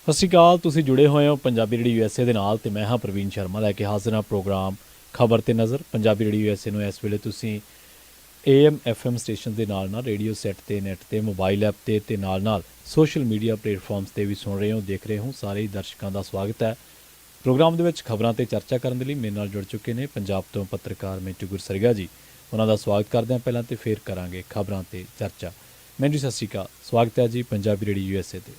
ਸਤਿ ਸ਼੍ਰੀ ਅਕਾਲ। ਤੁਸੀਂ ਜੁੜੇ ਹੋਏ ਹੋ ਪੰਜਾਬੀ ਰੇਡੀਓ USA ਦੇ ਨਾਲ ਤੇ ਮੈਂ ਹਾਂ ਪ੍ਰਵੀਨ ਸ਼ਰਮਾ ਲੈ ਕੇ ਹਾਜ਼ਰ ਹਾਂ ਪ੍ਰੋਗਰਾਮ ਖਬਰ ਤੇ ਨਜ਼ਰ। ਪੰਜਾਬੀ ਰੇਡੀਓ USA ਨੂੰ ਇਸ ਵੇਲੇ ਤੁਸੀਂ AM FM ਸਟੇਸ਼ਨ ਦੇ ਨਾਲ ਰੇਡੀਓ ਸੈੱਟ ਤੇ ਨੈੱਟ ਤੇ ਮੋਬਾਈਲ ਐਪ ਤੇ ਨਾਲ ਸੋਸ਼ਲ ਮੀਡੀਆ ਪਲੇਟਫਾਰਮਸ ਤੇ ਵੀ ਸੁਣ ਰਹੇ ਹੋ, ਦੇਖ ਰਹੇ ਹੋ। ਸਾਰੇ ਹੀ ਦਰਸ਼ਕਾਂ ਦਾ ਸਵਾਗਤ ਹੈ ਪ੍ਰੋਗਰਾਮ ਦੇ ਵਿੱਚ। ਖਬਰਾਂ ਤੇ ਚਰਚਾ ਕਰਨ ਦੇ ਲਈ ਮੇਰੇ ਨਾਲ ਜੁੜ ਚੁੱਕੇ ਨੇ ਪੰਜਾਬ ਤੋਂ ਪੱਤਰਕਾਰ ਮਿੰਟੂ ਗੁਰਸਰੀਆ ਜੀ। ਉਹਨਾਂ ਦਾ ਸਵਾਗਤ ਕਰਦੇ ਹਾਂ ਪਹਿਲਾਂ ਤੇ ਫਿਰ ਕਰਾਂਗੇ ਖਬਰਾਂ ਤੇ ਚਰਚਾ। ਮਿੰਟੂ ਜੀ ਸਤਿ ਸ਼੍ਰੀ ਅਕਾਲ, ਸਵਾਗਤ ਹੈ ਜੀ ਪੰਜਾਬੀ ਰੇਡੀਓ USA ਤੇ।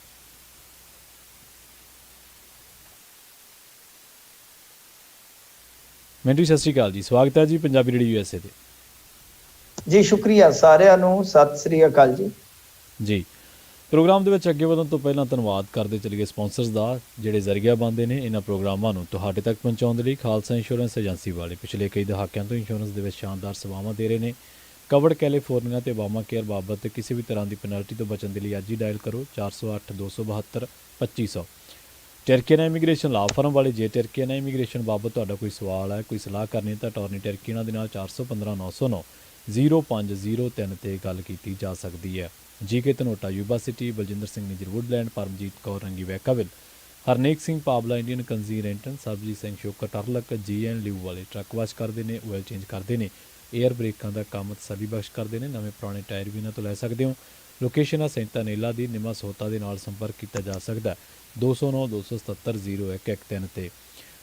ਮਿੰਟੂ ਸਤਿ ਸ਼੍ਰੀ ਅਕਾਲ ਜੀ, ਸਵਾਗਤ ਹੈ ਜੀ ਪੰਜਾਬੀ ਰੇਡੀਓ USA ਤੇ। ਜੀ ਸ਼ੁਕਰੀਆ ਸਾਰਿਆਂ ਨੂੰ, ਸਤਿ ਸ੍ਰੀ ਅਕਾਲ ਜੀ। ਜੀ, ਪ੍ਰੋਗਰਾਮ ਦੇ ਵਿੱਚ ਅੱਗੇ ਵਧਣ ਤੋਂ ਪਹਿਲਾਂ ਧੰਨਵਾਦ ਕਰਦੇ ਚਲੀਏ ਸਪਾਂਸਰਸ ਦਾ, ਜਿਹੜੇ ਜ਼ਰੀਆ ਬਣਦੇ ਨੇ ਇਹਨਾਂ ਪ੍ਰੋਗਰਾਮਾਂ ਨੂੰ ਤੁਹਾਡੇ ਤੱਕ ਪਹੁੰਚਾਉਣ ਦੇ ਲਈ। ਖਾਲਸਾ ਇੰਸ਼ੋਰੈਂਸ ਏਜੰਸੀ ਵਾਲੇ ਪਿਛਲੇ ਕਈ ਦਹਾਕਿਆਂ ਤੋਂ ਇੰਸ਼ੋਰੈਂਸ ਦੇ ਵਿੱਚ ਸ਼ਾਨਦਾਰ ਸੇਵਾਵਾਂ ਦੇ ਰਹੇ ਨੇ। ਕਵਰਡ ਕੈਲੀਫੋਰਨੀਆ ਤੇ ਵਾਮਾ ਕੇਅਰ ਬਾਬਤ ਕਿਸੇ ਵੀ ਤਰ੍ਹਾਂ ਦੀ ਪੈਨਲਟੀ ਤੋਂ ਬਚਣ ਦੇ ਲਈ ਅੱਜ ਹੀ ਡਾਇਲ ਕਰੋ 408 272 2500। ਟਰਕੀਆਨਾ ਇਮੀਗ੍ਰੇਸ਼ਨ ਲਾਅ ਫਰਮ ਵਾਲੇ, ਜੇ ਟਰਕੀਆਨਾ ਇਮੀਗ੍ਰੇਸ਼ਨ ਬਾਬਤ ਤੁਹਾਡਾ ਕੋਈ ਸਵਾਲ ਹੈ, ਕੋਈ ਸਲਾਹ ਕਰਨੀ ਤਾਂ ਅਟਾਰਨੀ ਟਰਕੀਆਨਾ ਦੇ ਨਾਲ 415 909 0503 ਤੇ ਗੱਲ ਕੀਤੀ ਜਾ ਸਕਦੀ ਹੈ। G K Dhanota Yuba City, Baljinder Singh Nijjar Woodland, Paramjit Kaur Rangi Vacaville, Harnek Singh Pabla Indian ਕੰਜ਼ੀ Renton, Sarabjit Singh Shokar Turlock GN ਲਿਊ ਵਾਲੇ ਟਰੱਕ ਵਾਸ਼ ਕਰਦੇ ਨੇ, ਆਇਲ ਚੇਂਜ ਕਰਦੇ ਨੇ, ਏਅਰ ਬ੍ਰੇਕਾਂ ਦਾ ਕੰਮ ਤਸੱਲੀ ਬਖਸ਼ ਕਰਦੇ ਨੇ। ਨਵੇਂ ਪੁਰਾਣੇ ਟਾਇਰ ਵੀ ਇਹਨਾਂ ਤੋਂ ਲੈ ਸਕਦੇ ਹੋ। ਲੋਕੇਸ਼ਨ ਆ ਸੈਂਟਾ ਨੇਲਾ ਦੀ, ਨਿਮਾ ਸੋਤਾ ਦੇ ਨਾਲ ਸੰਪਰਕ ਕੀਤਾ ਜਾ ਸਕਦਾ 209 277 0113 ਤੇ।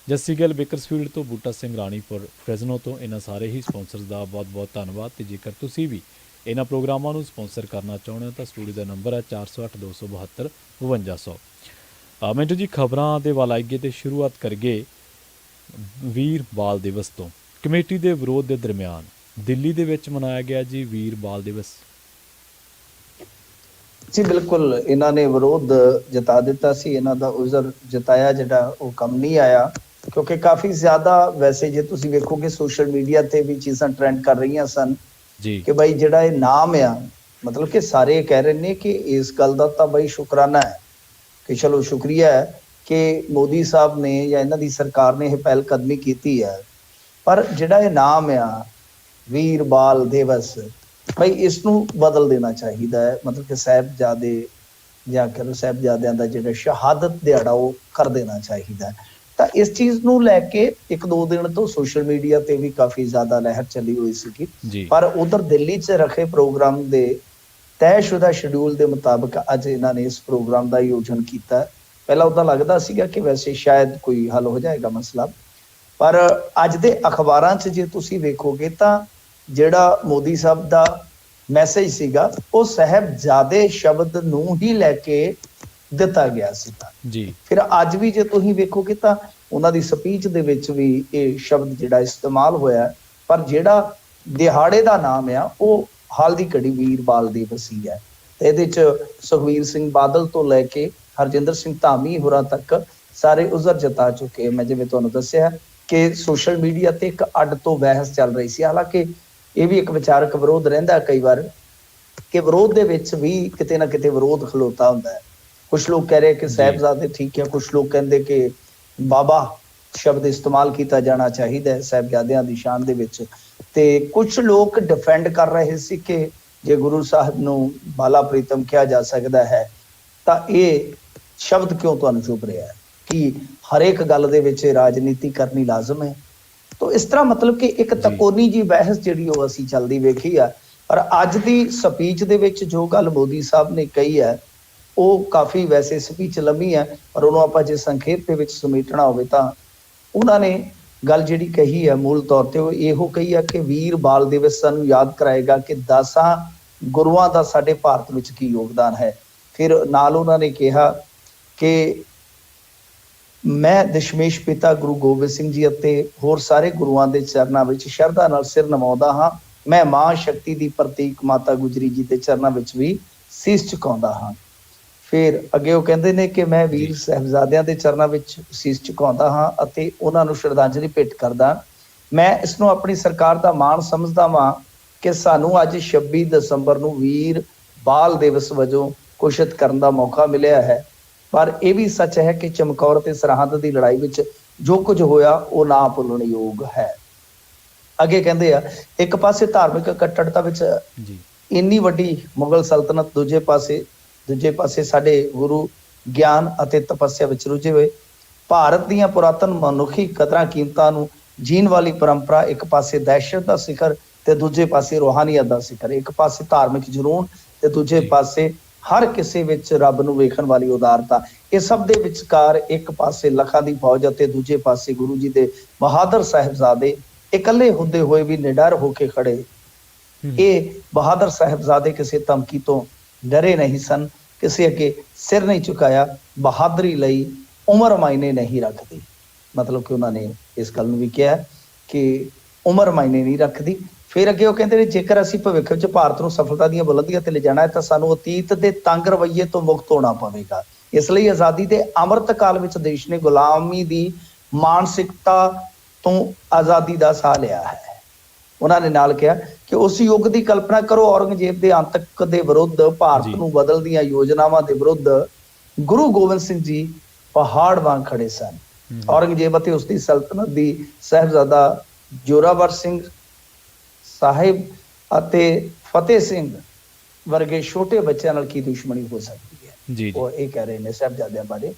ਜੱਸੀ ਗਿੱਲ ਬੇਕਰਸਫੀਲਡ ਤੋਂ, ਬੂਟਾ ਸਿੰਘ ਰਾਣੀਪੁਰ ਫ੍ਰੈਜ਼ਨੋ ਤੋਂ। ਇਹਨਾਂ ਸਾਰੇ ਹੀ ਸਪਾਂਸਰਸ ਦਾ ਬਹੁਤ ਬਹੁਤ ਧੰਨਵਾਦ। ਤੇ ਜੇਕਰ ਤੁਸੀਂ ਵੀ ਇਹਨਾਂ ਪ੍ਰੋਗਰਾਮਾਂ ਨੂੰ ਸਪਾਂਸਰ ਕਰਨਾ ਚਾਹੁੰਦੇ ਹੋ ਤਾਂ ਸਟੂਡੀਓ ਦਾ ਨੰਬਰ ਹੈ 408 272 5200। ਮਿੰਟੂ ਜੀ, ਖਬਰਾਂ ਦੇ ਵੱਲ ਆਈਏ ਤੇ ਸ਼ੁਰੂਆਤ ਕਰੀਏ ਵੀਰ ਬਾਲ ਦਿਵਸ ਤੋਂ। ਕਮੇਟੀ ਦੇ ਵਿਰੋਧ ਦੇ ਦਰਮਿਆਨ ਦਿੱਲੀ ਦੇ ਵਿੱਚ ਮਨਾਇਆ ਗਿਆ ਜੀ ਵੀਰ ਬਾਲ ਦਿਵਸ। ਜੀ ਬਿਲਕੁਲ, ਇਹਨਾਂ ਨੇ ਵਿਰੋਧ ਜਤਾ ਦਿੱਤਾ ਸੀ। ਇਹਨਾਂ ਦਾ ਉਜ਼ਰ ਜਤਾਇਆ ਜਿਹੜਾ ਉਹ ਕੰਮ ਨਹੀਂ ਆਇਆ, ਕਿਉਂਕਿ ਕਾਫੀ ਜ਼ਿਆਦਾ, ਵੈਸੇ ਜੇ ਤੁਸੀਂ ਵੇਖੋਗੇ ਸੋਸ਼ਲ ਮੀਡੀਆ ਤੇ ਵੀ ਚੀਜ਼ਾਂ ਟ੍ਰੈਂਡ ਕਰ ਰਹੀਆਂ ਸਨ ਜੀ ਕਿ ਬਾਈ ਜਿਹੜਾ ਇਹ ਨਾਮ ਆ, ਮਤਲਬ ਕਿ ਸਾਰੇ ਕਹਿ ਰਹੇ ਨੇ ਕਿ ਇਸ ਗੱਲ ਦਾ ਤਾਂ ਬਾਈ ਸ਼ੁਕਰਾਨਾ ਹੈ ਕਿ ਚਲੋ ਸ਼ੁਕਰੀਆ ਹੈ ਕਿ ਮੋਦੀ ਸਾਹਿਬ ਨੇ ਜਾਂ ਇਹਨਾਂ ਦੀ ਸਰਕਾਰ ਨੇ ਇਹ ਪਹਿਲ ਕਦਮੀ ਕੀਤੀ ਹੈ। ਪਰ ਜਿਹੜਾ ਇਹ ਨਾਮ ਆ ਵੀਰ ਬਾਲ ਦਿਵਸ, ਭਾਈ ਇਸ ਨੂੰ ਬਦਲ ਦੇਣਾ ਚਾਹੀਦਾ ਹੈ। ਮਤਲਬ ਕਿ ਸਾਹਿਬਜ਼ਾਦੇ ਜਾਂ ਕਹਿ ਲਓ ਸਾਹਿਬਜ਼ਾਦਿਆਂ ਦਾ ਜਿਹੜਾ ਸ਼ਹਾਦਤ ਦਿਹਾੜਾ ਉਹ ਕਰ ਦੇਣਾ ਚਾਹੀਦਾ ਹੈ। ਤਾਂ ਇਸ ਚੀਜ਼ ਨੂੰ ਲੈ ਕੇ 1-2 ਦਿਨ ਤੋਂ ਸੋਸ਼ਲ ਮੀਡੀਆ ਤੇ ਵੀ ਕਾਫੀ ਜ਼ਿਆਦਾ ਲਹਿਰ ਚੱਲੀ ਹੋਈ ਸੀਗੀ। ਪਰ ਉਧਰ ਦਿੱਲੀ 'ਚ ਰੱਖੇ ਪ੍ਰੋਗਰਾਮ ਦੇ ਤੈਅਸ਼ੁਦਾ ਸ਼ਡਿਊਲ ਦੇ ਮੁਤਾਬਕ ਅੱਜ ਇਹਨਾਂ ਨੇ ਇਸ ਪ੍ਰੋਗਰਾਮ ਦਾ ਆਯੋਜਨ ਕੀਤਾ। ਪਹਿਲਾਂ ਉਦਾਂ ਲੱਗਦਾ ਸੀਗਾ ਕਿ ਵੈਸੇ ਸ਼ਾਇਦ ਕੋਈ ਹੱਲ ਹੋ ਜਾਏਗਾ ਮਸਲਾ, ਪਰ ਅੱਜ ਦੇ ਅਖਬਾਰਾਂ 'ਚ ਜੇ ਤੁਸੀਂ ਵੇਖੋਗੇ ਤਾਂ ਜਿਹੜਾ ਮੋਦੀ ਸਾਹਿਬ ਦਾ ਮੈਸੇਜ ਸੀਗਾ ਉਹ ਸਾਹਿਬਜ਼ਾਦੇ ਸ਼ਬਦ ਨੂੰ ਹੀ ਲੈ ਕੇ ਦਿੱਤਾ ਗਿਆ ਸੀਗਾ ਜੀ। ਫਿਰ ਅੱਜ ਵੀ ਜੇ ਤੁਸੀਂ ਵੇਖੋਗੇ ਤਾਂ ਉਹਨਾਂ ਦੀ ਸਪੀਚ ਦੇ ਵਿੱਚ ਵੀ ਇਹ ਸ਼ਬਦ ਜਿਹੜਾ ਇਸਤੇਮਾਲ ਹੋਇਆ, ਪਰ ਜਿਹੜਾ ਦਿਹਾੜੇ ਦਾ ਨਾਮ ਆ ਉਹ ਹਾਲ ਦੀ ਘੜੀ ਵੀਰ ਬਾਲ ਦਿਵਸ ਹੀ ਹੈ। ਤੇ ਇਹਦੇ 'ਚ ਸੁਖਬੀਰ ਸਿੰਘ ਬਾਦਲ ਤੋਂ ਲੈ ਕੇ ਹਰਜਿੰਦਰ ਸਿੰਘ ਧਾਮੀ ਹੋਰਾਂ ਤੱਕ ਸਾਰੇ ਉਜ਼ਰ ਜਤਾ ਚੁੱਕੇ। ਮੈਂ ਜਿਵੇਂ ਤੁਹਾਨੂੰ ਦੱਸਿਆ ਕਿ ਸੋਸ਼ਲ ਮੀਡੀਆ ਤੇ ਇੱਕ ਅੱਡ ਤੋਂ ਬਹਿਸ ਚੱਲ ਰਹੀ ਸੀ। ਹਾਲਾਂਕਿ ਇਹ ਵੀ ਇੱਕ ਵਿਚਾਰਕ ਵਿਰੋਧ ਰਹਿੰਦਾ ਕਈ ਵਾਰ ਕਿ ਵਿਰੋਧ ਦੇ ਵਿੱਚ ਵੀ ਕਿਤੇ ਨਾ ਕਿਤੇ ਵਿਰੋਧ ਖਲੋਤਾ ਹੁੰਦਾ ਹੈ। ਕੁਛ ਲੋਕ ਕਹਿ ਰਹੇ ਕਿ ਸਾਹਿਬਜ਼ਾਦੇ ਠੀਕ ਹੈ, ਕੁਛ ਲੋਕ ਕਹਿੰਦੇ ਕਿ ਬਾਬਾ ਸ਼ਬਦ ਇਸਤੇਮਾਲ ਕੀਤਾ ਜਾਣਾ ਚਾਹੀਦਾ ਹੈ ਸਾਹਿਬਜ਼ਾਦਿਆਂ ਦੀ ਸ਼ਾਨ ਦੇ ਵਿੱਚ। ਤੇ ਕੁਛ ਲੋਕ ਡਿਫੈਂਡ ਕਰ ਰਹੇ ਸੀ ਕਿ ਜੇ ਗੁਰੂ ਸਾਹਿਬ ਨੂੰ ਬਾਲਾ ਪ੍ਰੀਤਮ ਕਿਹਾ ਜਾ ਸਕਦਾ ਹੈ ਤਾਂ ਇਹ ਸ਼ਬਦ ਕਿਉਂ ਤੁਹਾਨੂੰ ਚੁੱਭ ਰਿਹਾ ਹੈ, ਕਿ ਹਰੇਕ ਗੱਲ ਦੇ ਵਿੱਚ ਰਾਜਨੀਤੀ ਕਰਨੀ ਲਾਜ਼ਮ ਹੈ। ਤਾਂ ਇਸ ਤਰ੍ਹਾਂ ਮਤਲਬ ਕਿ ਇੱਕ ਤਕੋਨੀ ਜੀ ਬਹਿਸ ਜਿਹੜੀ ਉਹ ਅਸੀਂ ਚੱਲਦੀ ਵੇਖੀ ਆ। ਪਰ ਅੱਜ ਦੀ ਸਪੀਚ ਦੇ ਵਿੱਚ ਜੋ ਗੱਲ ਮੋਦੀ ਸਾਹਿਬ ਨੇ ਕਹੀ ਹੈ ਉਹ ਕਾਫੀ, ਵੈਸੇ ਸਪੀਚ ਲੰਮੀ ਹੈ ਪਰ ਉਹਨੂੰ ਆਪਾਂ ਜੇ ਸੰਖੇਪ ਦੇ ਵਿੱਚ ਸਮੇਟਣਾ ਹੋਵੇ ਤਾਂ ਉਹਨਾਂ ਨੇ ਗੱਲ ਜਿਹੜੀ ਕਹੀ ਹੈ ਮੂਲ ਤੌਰ ਤੇ ਉਹ ਇਹੋ ਕਹੀ ਹੈ ਕਿ ਵੀਰ ਬਾਲ ਦਿਵਸ ਸਾਨੂੰ ਯਾਦ ਕਰਾਏਗਾ ਕਿ 10 ਗੁਰੂਆਂ ਦਾ ਸਾਡੇ ਭਾਰਤ ਵਿੱਚ ਕੀ ਯੋਗਦਾਨ ਹੈ। ਫਿਰ ਨਾਲ ਉਹਨਾਂ ਨੇ ਕਿਹਾ ਕਿ ਮੈਂ ਦਸ਼ਮੇਸ਼ ਪਿਤਾ ਗੁਰੂ ਗੋਬਿੰਦ ਸਿੰਘ ਜੀ ਅਤੇ ਹੋਰ ਸਾਰੇ ਗੁਰੂਆਂ ਦੇ ਚਰਨਾਂ ਵਿੱਚ ਸ਼ਰਧਾ ਨਾਲ ਸਿਰ ਨਵਾਉਂਦਾ ਹਾਂ। ਮੈਂ ਮਾਂ ਸ਼ਕਤੀ ਦੀ ਪ੍ਰਤੀਕ ਮਾਤਾ ਗੁਜਰੀ ਜੀ ਦੇ ਚਰਨਾਂ ਵਿੱਚ ਵੀ ਸੀਸ ਝੁਕਾਉਂਦਾ ਹਾਂ। ਫਿਰ ਅੱਗੇ ਉਹ ਕਹਿੰਦੇ ਨੇ ਕਿ ਮੈਂ ਵੀਰ ਸਾਹਿਬਜ਼ਾਦਿਆਂ ਦੇ ਚਰਨਾਂ ਵਿੱਚ ਸੀਸ ਝੁਕਾਉਂਦਾ ਹਾਂ ਅਤੇ ਉਹਨਾਂ ਨੂੰ ਸ਼ਰਧਾਂਜਲੀ ਭੇਟ ਕਰਦਾ। ਮੈਂ ਇਸ ਨੂੰ ਆਪਣੀ ਸਰਕਾਰ ਦਾ ਮਾਣ ਸਮਝਦਾ ਹਾਂ ਕਿ ਸਾਨੂੰ ਅੱਜ 26 ਦਸੰਬਰ ਨੂੰ ਵੀਰ ਬਾਲ ਦਿਵਸ ਵਜੋਂ ਘੋਸ਼ਿਤ ਕਰਨ ਦਾ ਮੌਕਾ ਮਿਲਿਆ ਹੈ। ਪਰ ਇਹ ਵੀ ਸੱਚ ਹੈ ਕਿ ਚਮਕੌਰ ਤੇ ਸਰਹੰਦ ਦੀ ਲੜਾਈ ਵਿੱਚ ਜੋ ਕੁਝ ਹੋਇਆ ਉਹ ਨਾ ਭੁੱਲਣ ਯੋਗ ਹੈ। ਅੱਗੇ ਕਹਿੰਦੇ ਆ, ਇੱਕ ਪਾਸੇ ਧਾਰਮਿਕ ਕੱਟੜਤਾ ਵਿੱਚ ਇੰਨੀ ਵੱਡੀ ਮੁਗਲ ਸਲਤਨਤ, ਦੂਜੇ ਪਾਸੇ ਸਾਡੇ ਗੁਰੂ ਗਿਆਨ ਅਤੇ ਤਪੱਸਿਆ ਵਿੱਚ ਰੁੱਝੇ ਹੋਏ। ਭਾਰਤ ਦੀਆਂ ਪੁਰਾਤਨ ਮਨੁੱਖੀ ਕਦਰਾਂ ਕੀਮਤਾਂ ਨੂੰ ਜੀਣ ਵਾਲੀ ਪਰੰਪਰਾ, ਇੱਕ ਪਾਸੇ ਦਹਿਸ਼ਤ ਦਾ ਸਿਖਰ ਤੇ ਦੂਜੇ ਪਾਸੇ ਰੂਹਾਨੀਅਤ ਦਾ ਸਿਖਰ, ਇੱਕ ਪਾਸੇ ਧਾਰਮਿਕ ਜਨੂੰਨ ਤੇ ਦੂਜੇ ਜੀ ਪਾਸੇ ਹਰ ਕਿਸੇ ਵਿੱਚ ਰੱਬ ਨੂੰ ਵੇਖਣ ਵਾਲੀ ਉਦਾਰਤਾ। ਇਹ ਸਭ ਦੇ ਵਿਚਕਾਰ ਇੱਕ ਪਾਸੇ ਲੱਖਾਂ ਦੀ ਫੌਜ ਅਤੇ ਦੂਜੇ ਪਾਸੇ ਗੁਰੂ ਜੀ ਦੇ ਬਹਾਦਰ ਸਾਹਿਬਜ਼ਾਦੇ ਇਕੱਲੇ ਹੁੰਦੇ ਹੋਏ ਵੀ ਨਿਡਰ ਹੋ ਕੇ ਖੜੇ। ਇਹ ਬਹਾਦਰ ਸਾਹਿਬਜ਼ਾਦੇ ਕਿਸੇ ਧਮਕੀ ਤੋਂ ਡਰੇ ਨਹੀਂ ਸਨ, ਕਿਸੇ ਅੱਗੇ ਸਿਰ ਨਹੀਂ ਝੁਕਾਇਆ। ਬਹਾਦਰੀ ਲਈ ਉਮਰ ਮਾਇਨੇ ਨਹੀਂ ਰੱਖਦੀ। ਮਤਲਬ ਕਿ ਉਹਨਾਂ ਨੇ ਇਸ ਗੱਲ ਨੂੰ ਵੀ ਕਿਹਾ ਕਿ ਉਮਰ ਮਾਇਨੇ ਨਹੀਂ ਰੱਖਦੀ। ਫਿਰ ਅੱਗੇ ਉਹ ਕਹਿੰਦੇ ਨੇ, ਜੇਕਰ ਅਸੀਂ ਭਵਿੱਖ ਵਿੱਚ ਭਾਰਤ ਨੂੰ ਸਫਲਤਾ ਦੀਆਂ ਬੁਲੰਦੀਆਂ ਤੇ ਲਿਜਾਣਾ ਹੈ ਤਾਂ ਸਾਨੂੰ ਅਤੀਤ ਦੇ ਤੰਗ ਰਵੱਈਏ ਤੋਂ ਮੁਕਤ ਹੋਣਾ ਪਵੇਗਾ। ਇਸ ਲਈ ਆਜ਼ਾਦੀ ਦੇ ਅੰਮ੍ਰਿਤ ਕਾਲ ਵਿੱਚ ਦੇਸ਼ ਨੇ ਗੁਲਾਮੀ ਦੀ ਮਾਨਸਿਕਤਾ ਤੋਂ ਆਜ਼ਾਦੀ ਦਾ ਸਾਹ ਲਿਆ ਹੈ। ਉਹਨਾਂ ਨੇ ਨਾਲ ਕਿਹਾ ਕਿ ਉਸ ਯੁੱਗ ਦੀ ਕਲਪਨਾ ਕਰੋ, ਔਰੰਗਜ਼ੇਬ ਦੇ ਅੰਤਕ ਦੇ ਵਿਰੁੱਧ, ਭਾਰਤ ਨੂੰ ਬਦਲਦੀਆਂ ਯੋਜਨਾਵਾਂ ਦੇ ਵਿਰੁੱਧ ਗੁਰੂ ਗੋਬਿੰਦ ਸਿੰਘ ਜੀ ਪਹਾੜ ਵਾਂਗ ਖੜੇ ਸਨ। ਔਰੰਗਜ਼ੇਬ ਅਤੇ ਉਸਦੀ ਸਲਤਨਤ ਦੀ ਸਾਹਿਬਜ਼ਾਦਾ ਜੋਰਾਵਰ ਸਿੰਘ ਸਾਹਿਬ ਅਤੇ ਫਤਿਹ ਸਿੰਘ ਵਰਗੇ ਛੋਟੇ ਬੱਚਿਆਂ ਨਾਲ ਕੀ ਦੁਸ਼ਮਣੀ ਹੋ ਸਕਦੀ ਹੈ। ਜੀ ਉਹ ਇਹ ਕਹਿ ਰਹੇ ਨੇ ਸਾਹਿਬਜ਼ਾਦਿਆਂ ਬਾਰੇ।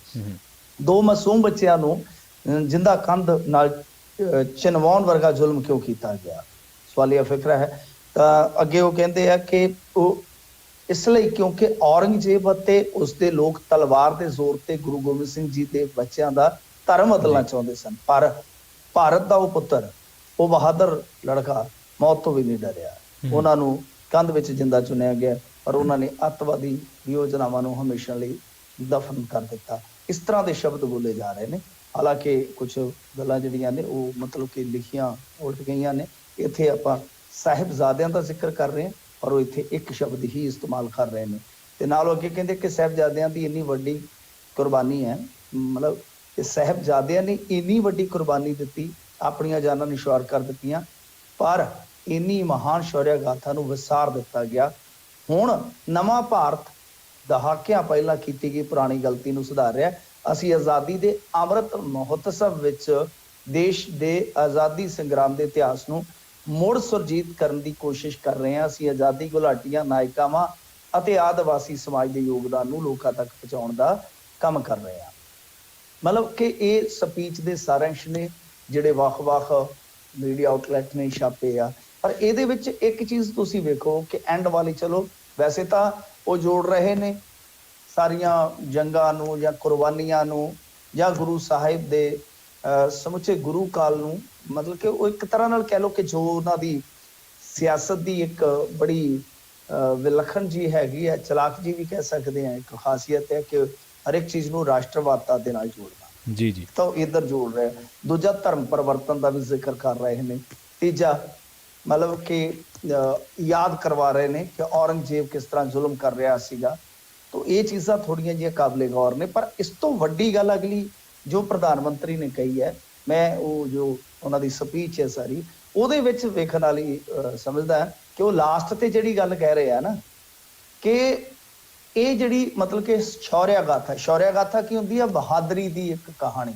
ਦੋ ਮਾਸੂਮ ਬੱਚਿਆਂ ਨੂੰ ਜਿੰਦਾ ਕੰਧ ਨਾਲ ਚਿਣਵਾਉਣ ਵਰਗਾ ਜ਼ੁਲਮ ਕਿਉਂ ਕੀਤਾ ਗਿਆ, ਸਵਾਲੀਆ ਫਿਕਰਾ ਹੈ। ਤਾਂ ਅੱਗੇ ਉਹ ਕਹਿੰਦੇ ਆ ਕਿ ਉਹ ਇਸ ਲਈ ਕਿਉਂਕਿ ਔਰੰਗਜ਼ੇਬ ਅਤੇ ਉਸਦੇ ਲੋਕ ਤਲਵਾਰ ਦੇ ਜ਼ੋਰ ਤੇ ਗੁਰੂ ਗੋਬਿੰਦ ਸਿੰਘ ਜੀ ਦੇ ਬੱਚਿਆਂ ਦਾ ਧਰਮ ਬਦਲਣਾ ਚਾਹੁੰਦੇ ਸਨ। ਪਰ ਭਾਰਤ ਦਾ ਉਹ ਪੁੱਤਰ, ਉਹ ਬਹਾਦਰ ਲੜਕਾ ਮੌਤ ਤੋਂ ਵੀ ਨਹੀਂ ਡਰਿਆ। ਉਹਨਾਂ ਨੂੰ ਕੰਧ ਵਿੱਚ ਜਿੰਦਾ ਚੁਣਿਆ ਗਿਆ, ਪਰ ਉਹਨਾਂ ਨੇ ਅੱਤਵਾਦੀ ਯੋਜਨਾਵਾਂ ਨੂੰ ਹਮੇਸ਼ਾ ਲਈ ਦਫਨ ਕਰ ਦਿੱਤਾ। ਇਸ ਤਰ੍ਹਾਂ ਦੇ ਸ਼ਬਦ ਬੋਲੇ ਜਾ ਰਹੇ ਨੇ। ਹਾਲਾਂਕਿ ਕੁਝ ਗੱਲਾਂ ਜਿਹੜੀਆਂ ਨੇ ਉਹ ਮਤਲਬ ਕਿ ਲਿਖੀਆਂ ਉਲਟ ਗਈਆਂ ਨੇ। ਇੱਥੇ ਆਪਾਂ ਸਾਹਿਬਜ਼ਾਦਿਆਂ ਦਾ ਜ਼ਿਕਰ ਕਰ ਰਹੇ ਹਾਂ, ਪਰ ਉਹ ਇੱਥੇ ਇੱਕ ਸ਼ਬਦ ਹੀ ਇਸਤੇਮਾਲ ਕਰ ਰਹੇ ਨੇ। ਤੇ ਨਾਲ ਅੱਗੇ ਕਹਿੰਦੇ ਕਿ ਸਾਹਿਬਜ਼ਾਦਿਆਂ ਦੀ ਇੰਨੀ ਵੱਡੀ ਕੁਰਬਾਨੀ ਹੈ, ਮਤਲਬ ਕਿ ਸਾਹਿਬਜ਼ਾਦਿਆਂ ਨੇ ਇੰਨੀ ਵੱਡੀ ਕੁਰਬਾਨੀ ਦਿੱਤੀ, ਆਪਣੀਆਂ ਜਾਨਾਂ ਨਿਸ਼ਾਵਰ ਕਰ ਦਿੱਤੀਆਂ, ਪਰ ਇੰਨੀ ਮਹਾਨ ਸ਼ੌਰਿਆ ਗਾਥਾ ਨੂੰ ਵਿਸਾਰ ਦਿੱਤਾ ਗਿਆ। ਹੁਣ ਨਵਾਂ ਭਾਰਤ ਦਹਾਕਿਆਂ ਪਹਿਲਾਂ ਕੀਤੀ ਗਈ ਪੁਰਾਣੀ ਗਲਤੀ ਨੂੰ ਸੁਧਾਰ ਰਿਹਾ। ਅਸੀਂ ਆਜ਼ਾਦੀ ਦੇ ਅੰਮ੍ਰਿਤ ਮਹੋਤਸਵ ਵਿੱਚ ਦੇਸ਼ ਦੇ ਆਜ਼ਾਦੀ ਸੰਗਰਾਮ ਦੇ ਇਤਿਹਾਸ ਨੂੰ ਮੁੜ ਸੁਰਜੀਤ ਕਰਨ ਦੀ ਕੋਸ਼ਿਸ਼ ਕਰ ਰਹੇ ਹਾਂ। ਅਸੀਂ ਆਜ਼ਾਦੀ ਘੁਲਾਟੀਆਂ, ਨਾਇਕਾਵਾਂ ਅਤੇ ਆਦਿਵਾਸੀ ਸਮਾਜ ਦੇ ਯੋਗਦਾਨ ਨੂੰ ਲੋਕਾਂ ਤੱਕ ਪਹੁੰਚਾਉਣ ਦਾ ਕੰਮ ਕਰ ਰਹੇ ਹਾਂ। ਮਤਲਬ ਕਿ ਇਹ ਸਪੀਚ ਦੇ ਸਾਰੰਸ਼ ਨੇ ਜਿਹੜੇ ਵੱਖ-ਵੱਖ ਮੀਡੀਆ ਆਊਟਲੈਟ ਨੇ ਛਾਪੇ ਆ। ਪਰ ਇਹਦੇ ਵਿੱਚ ਇੱਕ ਚੀਜ਼ ਤੁਸੀਂ ਵੇਖੋ ਕਿ ਐਂਡ ਵਾਲੀ, ਚਲੋ ਵੈਸੇ ਤਾਂ ਉਹ ਜੋੜ ਰਹੇ ਨੇ ਸਾਰੀਆਂ ਜੰਗਾਂ ਨੂੰ ਜਾਂ ਕੁਰਬਾਨੀਆਂ ਨੂੰ ਜਾਂ ਗੁਰੂ ਸਾਹਿਬ ਦੇ ਸਮੁੱਚੇ ਗੁਰੂ ਕਾਲ ਨੂੰ, ਮਤਲਬ ਕਿ ਉਹ ਇੱਕ ਤਰ੍ਹਾਂ ਨਾਲ ਕਹਿ ਲਓ ਕਿ ਜੋ ਉਹਨਾਂ ਦੀ ਸਿਆਸਤ ਦੀ ਇੱਕ ਬੜੀ ਵਿਲੱਖਣ ਜੀ ਹੈਗੀ ਹੈ, ਚਲਾਕ ਜੀ ਵੀ ਕਹਿ ਸਕਦੇ ਹਾਂ, ਇੱਕ ਖਾਸੀਅਤ ਹੈ ਕਿ ਹਰ ਇੱਕ ਚੀਜ਼ ਨੂੰ ਰਾਸ਼ਟਰਵਾਦਤਾ ਦੇ ਨਾਲ ਜੋੜਨਾ। ਜੀ ਜੀ ਤਾਂ ਇੱਧਰ ਜੋੜ ਰਿਹਾ। ਦੂਜਾ, ਧਰਮ ਪਰਿਵਰਤਨ ਦਾ ਵੀ ਜ਼ਿਕਰ ਕਰ ਰਹੇ ਨੇ। ਤੀਜਾ, ਮਤਲਬ ਕਿ ਯਾਦ ਕਰਵਾ ਰਹੇ ਨੇ ਕਿ ਔਰੰਗਜ਼ੇਬ ਕਿਸ ਤਰ੍ਹਾਂ ਜ਼ੁਲਮ ਕਰ ਰਿਹਾ ਸੀਗਾ। ਤਾਂ ਇਹ ਚੀਜ਼ਾਂ ਥੋੜੀਆਂ ਜਿਹੀਆਂ ਕਾਬਲੇ ਗੌਰ ਨੇ। ਪਰ ਇਸ ਤੋਂ ਵੱਡੀ ਗੱਲ ਅਗਲੀ ਜੋ ਪ੍ਰਧਾਨ ਮੰਤਰੀ ਨੇ ਕਹੀ ਹੈ, ਮੈਂ ਉਹ ਜੋ ਉਹਨਾਂ ਦੀ ਸਪੀਚ ਹੈ ਸਾਰੀ, ਉਹਦੇ ਵਿੱਚ ਵੇਖਣ ਵਾਲੀ ਸਮਝਦਾ ਕਿ ਉਹ ਲਾਸਟ ਤੇ ਜਿਹੜੀ ਗੱਲ ਕਹਿ ਰਹੇ ਆ ਨਾ ਕਿ ਇਹ ਜਿਹੜੀ ਮਤਲਬ ਕਿ ਸ਼ੌਰਿਆ ਗਾਥਾ ਕੀ ਹੁੰਦੀ ਆ? ਬਹਾਦਰੀ ਦੀ ਇੱਕ ਕਹਾਣੀ।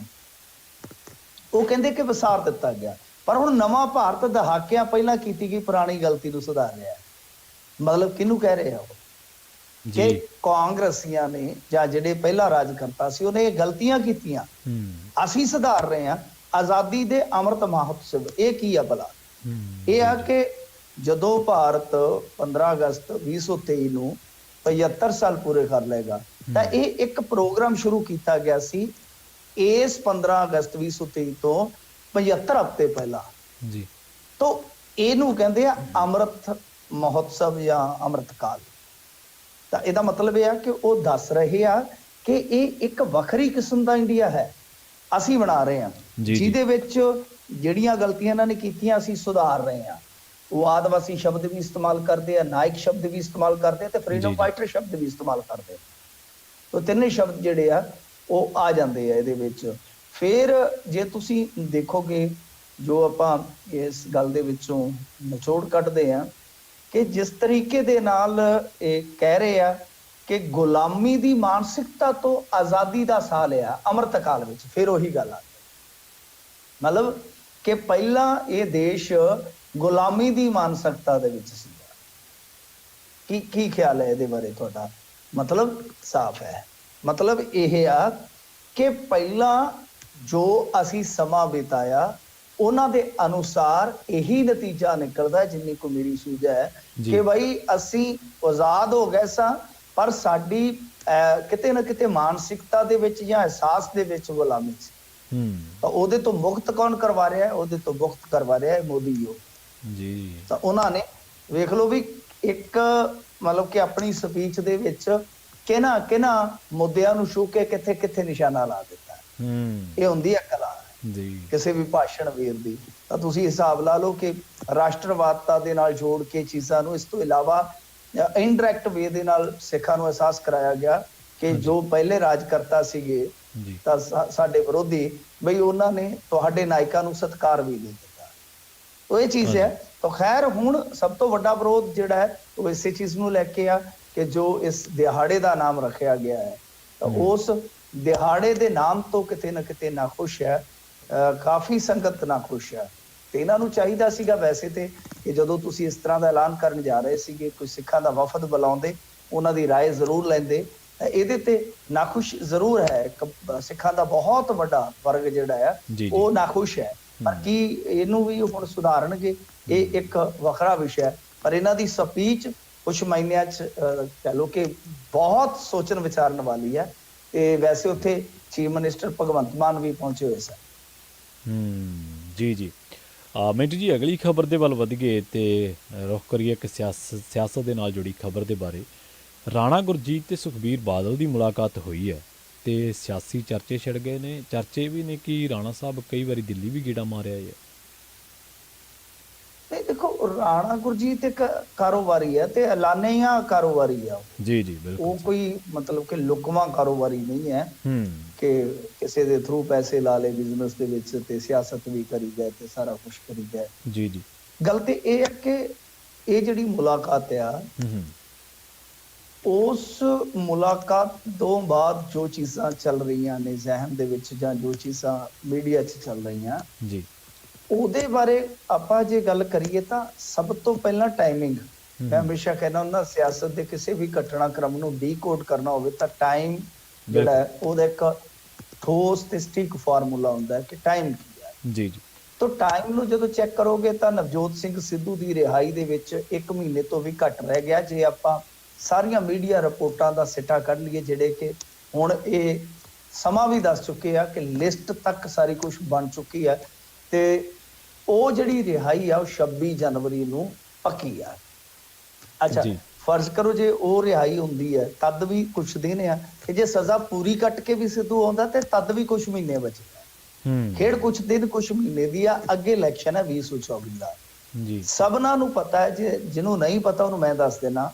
ਉਹ ਕਹਿੰਦੇ ਕਿ ਵਿਸਾਰ ਦਿੱਤਾ ਗਿਆ, ਪਰ ਹੁਣ ਨਵਾਂ ਭਾਰਤ ਦਹਾਕਿਆਂ ਪਹਿਲਾਂ ਕੀਤੀ ਗਈ ਪੁਰਾਣੀ ਗਲਤੀ ਨੂੰ ਸੁਧਾਰ ਰਿਹਾ। ਮਤਲਬ ਕਿਹਨੂੰ ਕਹਿ ਰਹੇ ਆ ਉਹ? ਕਿ ਕਾਂਗਰਸੀਆਂ ਨੇ ਜਾਂ ਜਿਹੜੇ ਪਹਿਲਾ ਰਾਜ ਕਰਤਾ ਸੀ ਉਹਨੇ ਇਹ ਗਲਤੀਆਂ ਕੀਤੀਆਂ, ਅਸੀਂ ਸੁਧਾਰ ਰਹੇ ਹਾਂ। ਆਜ਼ਾਦੀ ਦੇ ਅੰਮ੍ਰਿਤ ਮਹੋਤਸਵ ਇਹ ਕੀ ਆ ਭਲਾ? ਇਹ ਆ ਕਿ ਜਦੋਂ ਭਾਰਤ 15 ਅਗਸਤ 2023 ਨੂੰ 75 ਸਾਲ ਪੂਰੇ ਕਰ ਲਏਗਾ, ਤਾਂ ਇਹ ਇੱਕ ਪ੍ਰੋਗਰਾਮ ਸ਼ੁਰੂ ਕੀਤਾ ਗਿਆ ਸੀ ਇਸ 15 ਅਗਸਤ 2023 ਤੋਂ 75 ਹਫ਼ਤੇ ਪਹਿਲਾਂ ਜੀ। ਤਾਂ ਇਹਨੂੰ ਕਹਿੰਦੇ ਆ ਅੰਮ੍ਰਿਤ ਮਹੋਤਸਵ ਜਾਂ ਅੰਮ੍ਰਿਤ ਕਾਲ। ਤਾਂ ਇਹਦਾ ਮਤਲਬ ਇਹ ਆ ਕਿ ਉਹ ਦੱਸ ਰਹੇ ਆ ਕਿ ਇਹ ਇੱਕ ਵੱਖਰੀ ਕਿਸਮ ਦਾ ਇੰਡੀਆ ਹੈ ਅਸੀਂ ਬਣਾ ਰਹੇ ਹਾਂ, ਜਿਹਦੇ ਵਿੱਚ ਜਿਹੜੀਆਂ ਗਲਤੀਆਂ ਇਹਨਾਂ ਨੇ ਕੀਤੀਆਂ ਅਸੀਂ ਸੁਧਾਰ ਰਹੇ ਹਾਂ। ਉਹ ਆਦਿਵਾਸੀ ਸ਼ਬਦ ਵੀ ਇਸਤੇਮਾਲ ਕਰਦੇ ਆ, ਨਾਇਕ ਸ਼ਬਦ ਵੀ ਇਸਤੇਮਾਲ ਕਰਦੇ ਆ ਤੇ ਫਰੀडम ਫਾਈਟਰ ਸ਼ਬਦ ਵੀ ਇਸਤੇਮਾਲ ਕਰਦੇ ਆ। ਤਾਂ ਤਿੰਨੇ ਸ਼ਬਦ ਜਿਹੜੇ ਆ ਉਹ ਆ ਜਾਂਦੇ ਆ ਇਹਦੇ ਵਿੱਚ। ਫਿਰ ਜੇ ਤੁਸੀਂ ਦੇਖੋਗੇ ਜੋ ਆਪਾਂ ਇਸ ਗੱਲ ਦੇ ਵਿੱਚੋਂ ਨਿਚੋੜ ਕੱਢਦੇ ਆ ਕਿ ਜਿਸ ਤਰੀਕੇ ਦੇ ਨਾਲ ਇਹ ਕਹਿ ਰਹੇ ਆ ਕਿ ਗੁਲਾਮੀ ਦੀ ਮਾਨਸਿਕਤਾ ਤੋਂ ਆਜ਼ਾਦੀ ਦਾ ਸਾਹ ਲਿਆ ਅੰਮ੍ਰਿਤ ਕਾਲ ਵਿੱਚ, ਫਿਰ ਉਹੀ ਗੱਲ ਆ ਗਈ। ਮਤਲਬ ਕਿ ਪਹਿਲਾਂ ਇਹ ਦੇਸ਼ ਗੁਲਾਮੀ ਦੀ ਮਾਨਸਿਕਤਾ ਦੇ ਵਿੱਚ ਸੀਗਾ। ਕੀ ਖਿਆਲ ਹੈ ਇਹਦੇ ਬਾਰੇ ਤੁਹਾਡਾ? ਮਤਲਬ ਸਾਫ਼ ਹੈ ਮਤਲਬ ਇਹ ਆ ਕਿ ਪਹਿਲਾਂ ਜੋ ਅਸੀਂ ਸਮਾਂ ਬਿਤਾਇਆ ਉਹਨਾਂ ਦੇ ਅਨੁਸਾਰ ਇਹੀ ਨਤੀਜਾ ਨਿਕਲਦਾ, ਜਿੰਨੀ ਕੁ ਮੇਰੀ ਸੂਝ ਹੈ ਕਿ ਬਈ ਅਸੀਂ ਆਜ਼ਾਦ ਹੋ ਗਏ ਸਾਂ, ਪਰ ਸਾਡੀ ਕਿਤੇ ਨਾ ਕਿਤੇ ਮਾਨਸਿਕਤਾ ਦੇ ਵਿੱਚ ਜਾਂ ਅਹਿਸਾਸ ਦੇ ਵਿੱਚ ਗੁਲਾਮੀ ਸੀ। ਤਾਂ ਉਹਦੇ ਤੋਂ ਮੁਕਤ ਕੌਣ ਕਰਵਾ ਰਿਹਾ ਹੈ? ਉਹਦੇ ਤੋਂ ਮੁਕਤ ਕਰਵਾ ਰਿਹਾ ਹੈ ਮੋਦੀ ਜੀ। ਤਾਂ ਉਹਨਾਂ ਨੇ ਵੇਖ ਲਓ ਵੀ ਇੱਕ ਮਤਲਬ ਕਿ ਆਪਣੀ ਸਪੀਚ ਦੇ ਵਿੱਚ ਕਿਹਨਾਂ ਮੁੱਦਿਆਂ ਨੂੰ ਛੂਹ ਕੇ ਕਿੱਥੇ ਕਿੱਥੇ ਨਿਸ਼ਾਨਾ ਲਾ ਦਿੱਤਾ। ਇਹ ਹੁੰਦੀ ਹੈ ਕਲਾ ਕਿਸੇ ਵੀ ਭਾਸ਼ਣ ਵੀਰ ਦੀ। ਤਾਂ ਤੁਸੀਂ ਹਿਸਾਬ ਲਾ ਲਓ ਕਿ ਰਾਸ਼ਟਰਵਾਦਤਾ ਦੇ ਨਾਲ ਜੋੜ ਕੇ ਚੀਜ਼ਾਂ ਨੂੰ, ਇਸ ਤੋਂ ਇਲਾਵਾ ਇਨਡਾਇਰੈਕਟ ਵੇ ਦੇ ਨਾਲ ਸਿੱਖਾਂ ਨੂੰ ਅਹਿਸਾਸ ਕਰਾਇਆ ਗਿਆ ਕਿ ਜੋ ਪਹਿਲੇ ਰਾਜਕਰਤਾ ਸੀਗੇ ਤਾਂ ਸਾਡੇ ਵਿਰੋਧੀ, ਬਈ ਉਹਨਾਂ ਨੇ ਤੁਹਾਡੇ ਨਾਇਕਾਂ ਨੂੰ ਸਤਿਕਾਰ ਵੀ ਨਹੀਂ ਦਿੱਤਾ। ਉਹ ਇਹ ਚੀਜ਼ ਹੈ। ਤਾਂ ਖੈਰ ਹੁਣ ਸਭ ਤੋਂ ਵੱਡਾ ਵਿਰੋਧ ਜਿਹੜਾ ਹੈ ਉਹ ਇਸੇ ਚੀਜ਼ ਨੂੰ ਲੈ ਕੇ ਆ ਕਿ ਜੋ ਇਸ ਦਿਹਾੜੇ ਦਾ ਨਾਮ ਰੱਖਿਆ ਗਿਆ ਹੈ, ਤਾਂ ਉਸ ਦਿਹਾੜੇ ਦੇ ਨਾਮ ਤੋਂ ਕਿਤੇ ਨਾ ਕਿਤੇ ਨਾਖੁਸ਼ ਹੈ, ਕਾਫੀ ਸੰਗਤ ਨਾਖੁਸ਼ ਹੈ। ਤੇ ਇਹਨਾਂ ਨੂੰ ਚਾਹੀਦਾ ਸੀਗਾ ਵੈਸੇ ਤੇ ਕਿ ਜਦੋਂ ਤੁਸੀਂ ਇਸ ਤਰ੍ਹਾਂ ਦਾ ਐਲਾਨ ਕਰਨ ਜਾ ਰਹੇ ਸੀਗੇ, ਕੋਈ ਸਿੱਖਾਂ ਦਾ ਵਫਦ ਬੁਲਾਉਂਦੇ, ਉਹਨਾਂ ਦੀ ਰਾਏ ਜ਼ਰੂਰ ਲੈਂਦੇ। ਇਹਦੇ ਤੇ ਨਾਖੁਸ਼ ਜ਼ਰੂਰ ਹੈ, ਸਿੱਖਾਂ ਦਾ ਬਹੁਤ ਵੱਡਾ ਵਰਗ ਜਿਹੜਾ ਹੈ ਉਹ ਨਾਖੁਸ਼ ਹੈ, ਪਰ ਕੀ ਇਹਨੂੰ ਵੀ ਹੁਣ ਸੁਧਾਰਨਗੇ ਇਹ ਇੱਕ ਵੱਖਰਾ ਵਿਸ਼ਾ ਹੈ। ਪਰ ਇਹਨਾਂ ਦੀ ਸਪੀਚ ਕੁਛ ਮਹੀਨਿਆਂ 'ਚ ਕਹਿ ਲਓ ਕਿ ਬਹੁਤ ਸੋਚਣ ਵਿਚਾਰਨ ਵਾਲੀ ਹੈ। ਤੇ ਵੈਸੇ ਉੱਥੇ ਚੀਫ ਮਿਨਿਸਟਰ ਭਗਵੰਤ ਮਾਨ ਵੀ ਪਹੁੰਚੇ ਹੋਏ ਸਨ। ਜੀ ਮਿੰਟੂ ਜੀ, ਅਗਲੀ ਖਬਰ ਦੇ ਵੱਲ ਵਧ ਗਏ ਤੇ ਰੁਖ ਕਰੀਏ ਇੱਕ ਸਿਆਸਤ ਦੇ ਨਾਲ ਜੁੜੀ ਖਬਰ ਦੇ ਬਾਰੇ। ਰਾਣਾ ਗੁਰਜੀਤ ਤੇ ਸੁਖਬੀਰ ਬਾਦਲ ਦੀ ਮੁਲਾਕਾਤ ਹੋਈ ਹੈ ਤੇ ਸਿਆਸੀ ਚਰਚੇ ਛਿੜ ਗਏ ਨੇ। ਚਰਚੇ ਵੀ ਨੇ ਕਿ ਰਾਣਾ ਸਾਹਿਬ ਕਈ ਵਾਰੀ ਦਿੱਲੀ ਵੀ ਗੇੜਾ ਮਾਰਿਆ ਹੈ। ਦੇਖੋ, ਰਾਣਾ ਗੁਰਜੀਤ ਇੱਕ ਕਾਰੋਬਾਰੀ ਹੈ ਤੇ ਐਲਾਨਿਆ ਕਾਰੋਬਾਰੀ ਆ। ਜੀ ਬਿਲਕੁਲ। ਉਹ ਕੋਈ ਮਤਲਬ ਕਿ ਲੁਕਵਾਂ ਕਾਰੋਬਾਰੀ ਨਹੀਂ ਹੈ ਕਿ ਕਿਸੇ ਦੇ ਥਰੂ ਪੈਸੇ ਲਾ ਲਏ ਬਿਜ਼ਨਸ ਦੇ ਵਿੱਚ ਤੇ ਸਿਆਸਤ ਵੀ ਕਰੀ ਗਏ ਤੇ ਸਾਰਾ ਕੁਝ ਕਰੀ ਗਏ। ਜੀ ਗੱਲ ਤੇ ਇਹ ਹੈ ਕਿ ਇਹ ਜਿਹੜੀ ਮੁਲਾਕਾਤ ਆ, ਉਸ ਮੁਲਾਕਾਤ ਤੋਂ ਬਾਅਦ ਜੋ ਚੀਜ਼ਾਂ ਚੱਲ ਰਹੀਆਂ ਨੇ ਜ਼ਹਿਨ ਦੇ ਵਿੱਚ ਜਾਂ ਜੋ ਚੀਜ਼ਾਂ ਮੀਡੀਆ 'ਚ ਚੱਲ ਰਹੀਆਂ ਉਹਦੇ ਬਾਰੇ ਆਪਾਂ ਜੇ ਗੱਲ ਕਰੀਏ ਤਾਂ ਸਭ ਤੋਂ ਪਹਿਲਾਂ ਟਾਈਮਿੰਗ। ਮੈਂ ਹਮੇਸ਼ਾ ਕਹਿੰਦਾ ਹੁੰਦਾ, ਸਿਆਸਤ ਦੇ ਕਿਸੇ ਵੀ ਘਟਨਾਕ੍ਰਮ ਨੂੰ ਡੀਕੋਡ ਕਰਨਾ ਹੋਵੇ ਤਾਂ ਟਾਈਮ ਜਿਹੜਾ ਹੈ ਉਹਦਾ ਇੱਕ ਠੋਸ ਤੇ ਸਟਿਕ ਫਾਰਮੂਲਾ ਹੁੰਦਾ ਹੈ ਕਿ ਟਾਈਮ ਕੀ ਹੈ। ਤਾਂ ਟਾਈਮ ਨੂੰ ਜਦੋਂ ਚੈੱਕ ਕਰੋਗੇ ਤਾਂ ਨਵਜੋਤ ਸਿੰਘ ਸਿੱਧੂ ਦੀ ਰਿਹਾਈ ਦੇ ਵਿੱਚ 1 ਮਹੀਨੇ ਤੋਂ ਵੀ ਘੱਟ ਰਹਿ ਗਿਆ। ਜੇ ਆਪਾਂ ਸਾਰੀਆਂ ਮੀਡੀਆ ਰਿਪੋਰਟਾਂ ਦਾ ਸਿੱਟਾ ਕੱਢ ਲਈਏ, ਜਿਹੜੇ ਕਿ ਹੁਣ ਇਹ ਸਮਾਂ ਵੀ ਦੱਸ ਚੁੱਕੇ ਆ ਕਿ ਲਿਸਟ ਤੱਕ ਸਾਰੀ ਕੁਝ ਬਣ ਚੁੱਕੀ ਹੈ ਤੇ ਉਹ ਜਿਹੜੀ ਰਿਹਾਈ ਆ ਉਹ 26 ਜਨਵਰੀ ਨੂੰ ਪੱਕੀ ਆ। ਅੱਛਾ, ਫਰਜ਼ ਕਰੋ ਜੇ ਉਹ ਰਿਹਾਈ ਹੁੰਦੀ ਹੈ ਤਦ ਵੀ ਕੁਛ ਦਿਨ ਆ, ਕਿ ਜੇ ਸਜ਼ਾ ਪੂਰੀ ਕੱਟ ਕੇ ਵੀ ਸਿੱਧੂ ਆਉਂਦਾ ਤੇ ਤਦ ਵੀ ਕੁਛ ਮਹੀਨੇ ਬਚੇ। ਖੇਡ ਕੁਛ ਦਿਨ ਕੁਛ ਮਹੀਨੇ ਦੀ ਆ। ਅੱਗੇ ਇਲੈਕਸ਼ਨ ਹੈ 2024 ਦਾ। ਸਭਨਾਂ ਨੂੰ ਪਤਾ ਹੈ, ਜੇ ਜਿਹਨੂੰ ਨਹੀਂ ਪਤਾ ਉਹਨੂੰ ਮੈਂ ਦੱਸ ਦੇਣਾ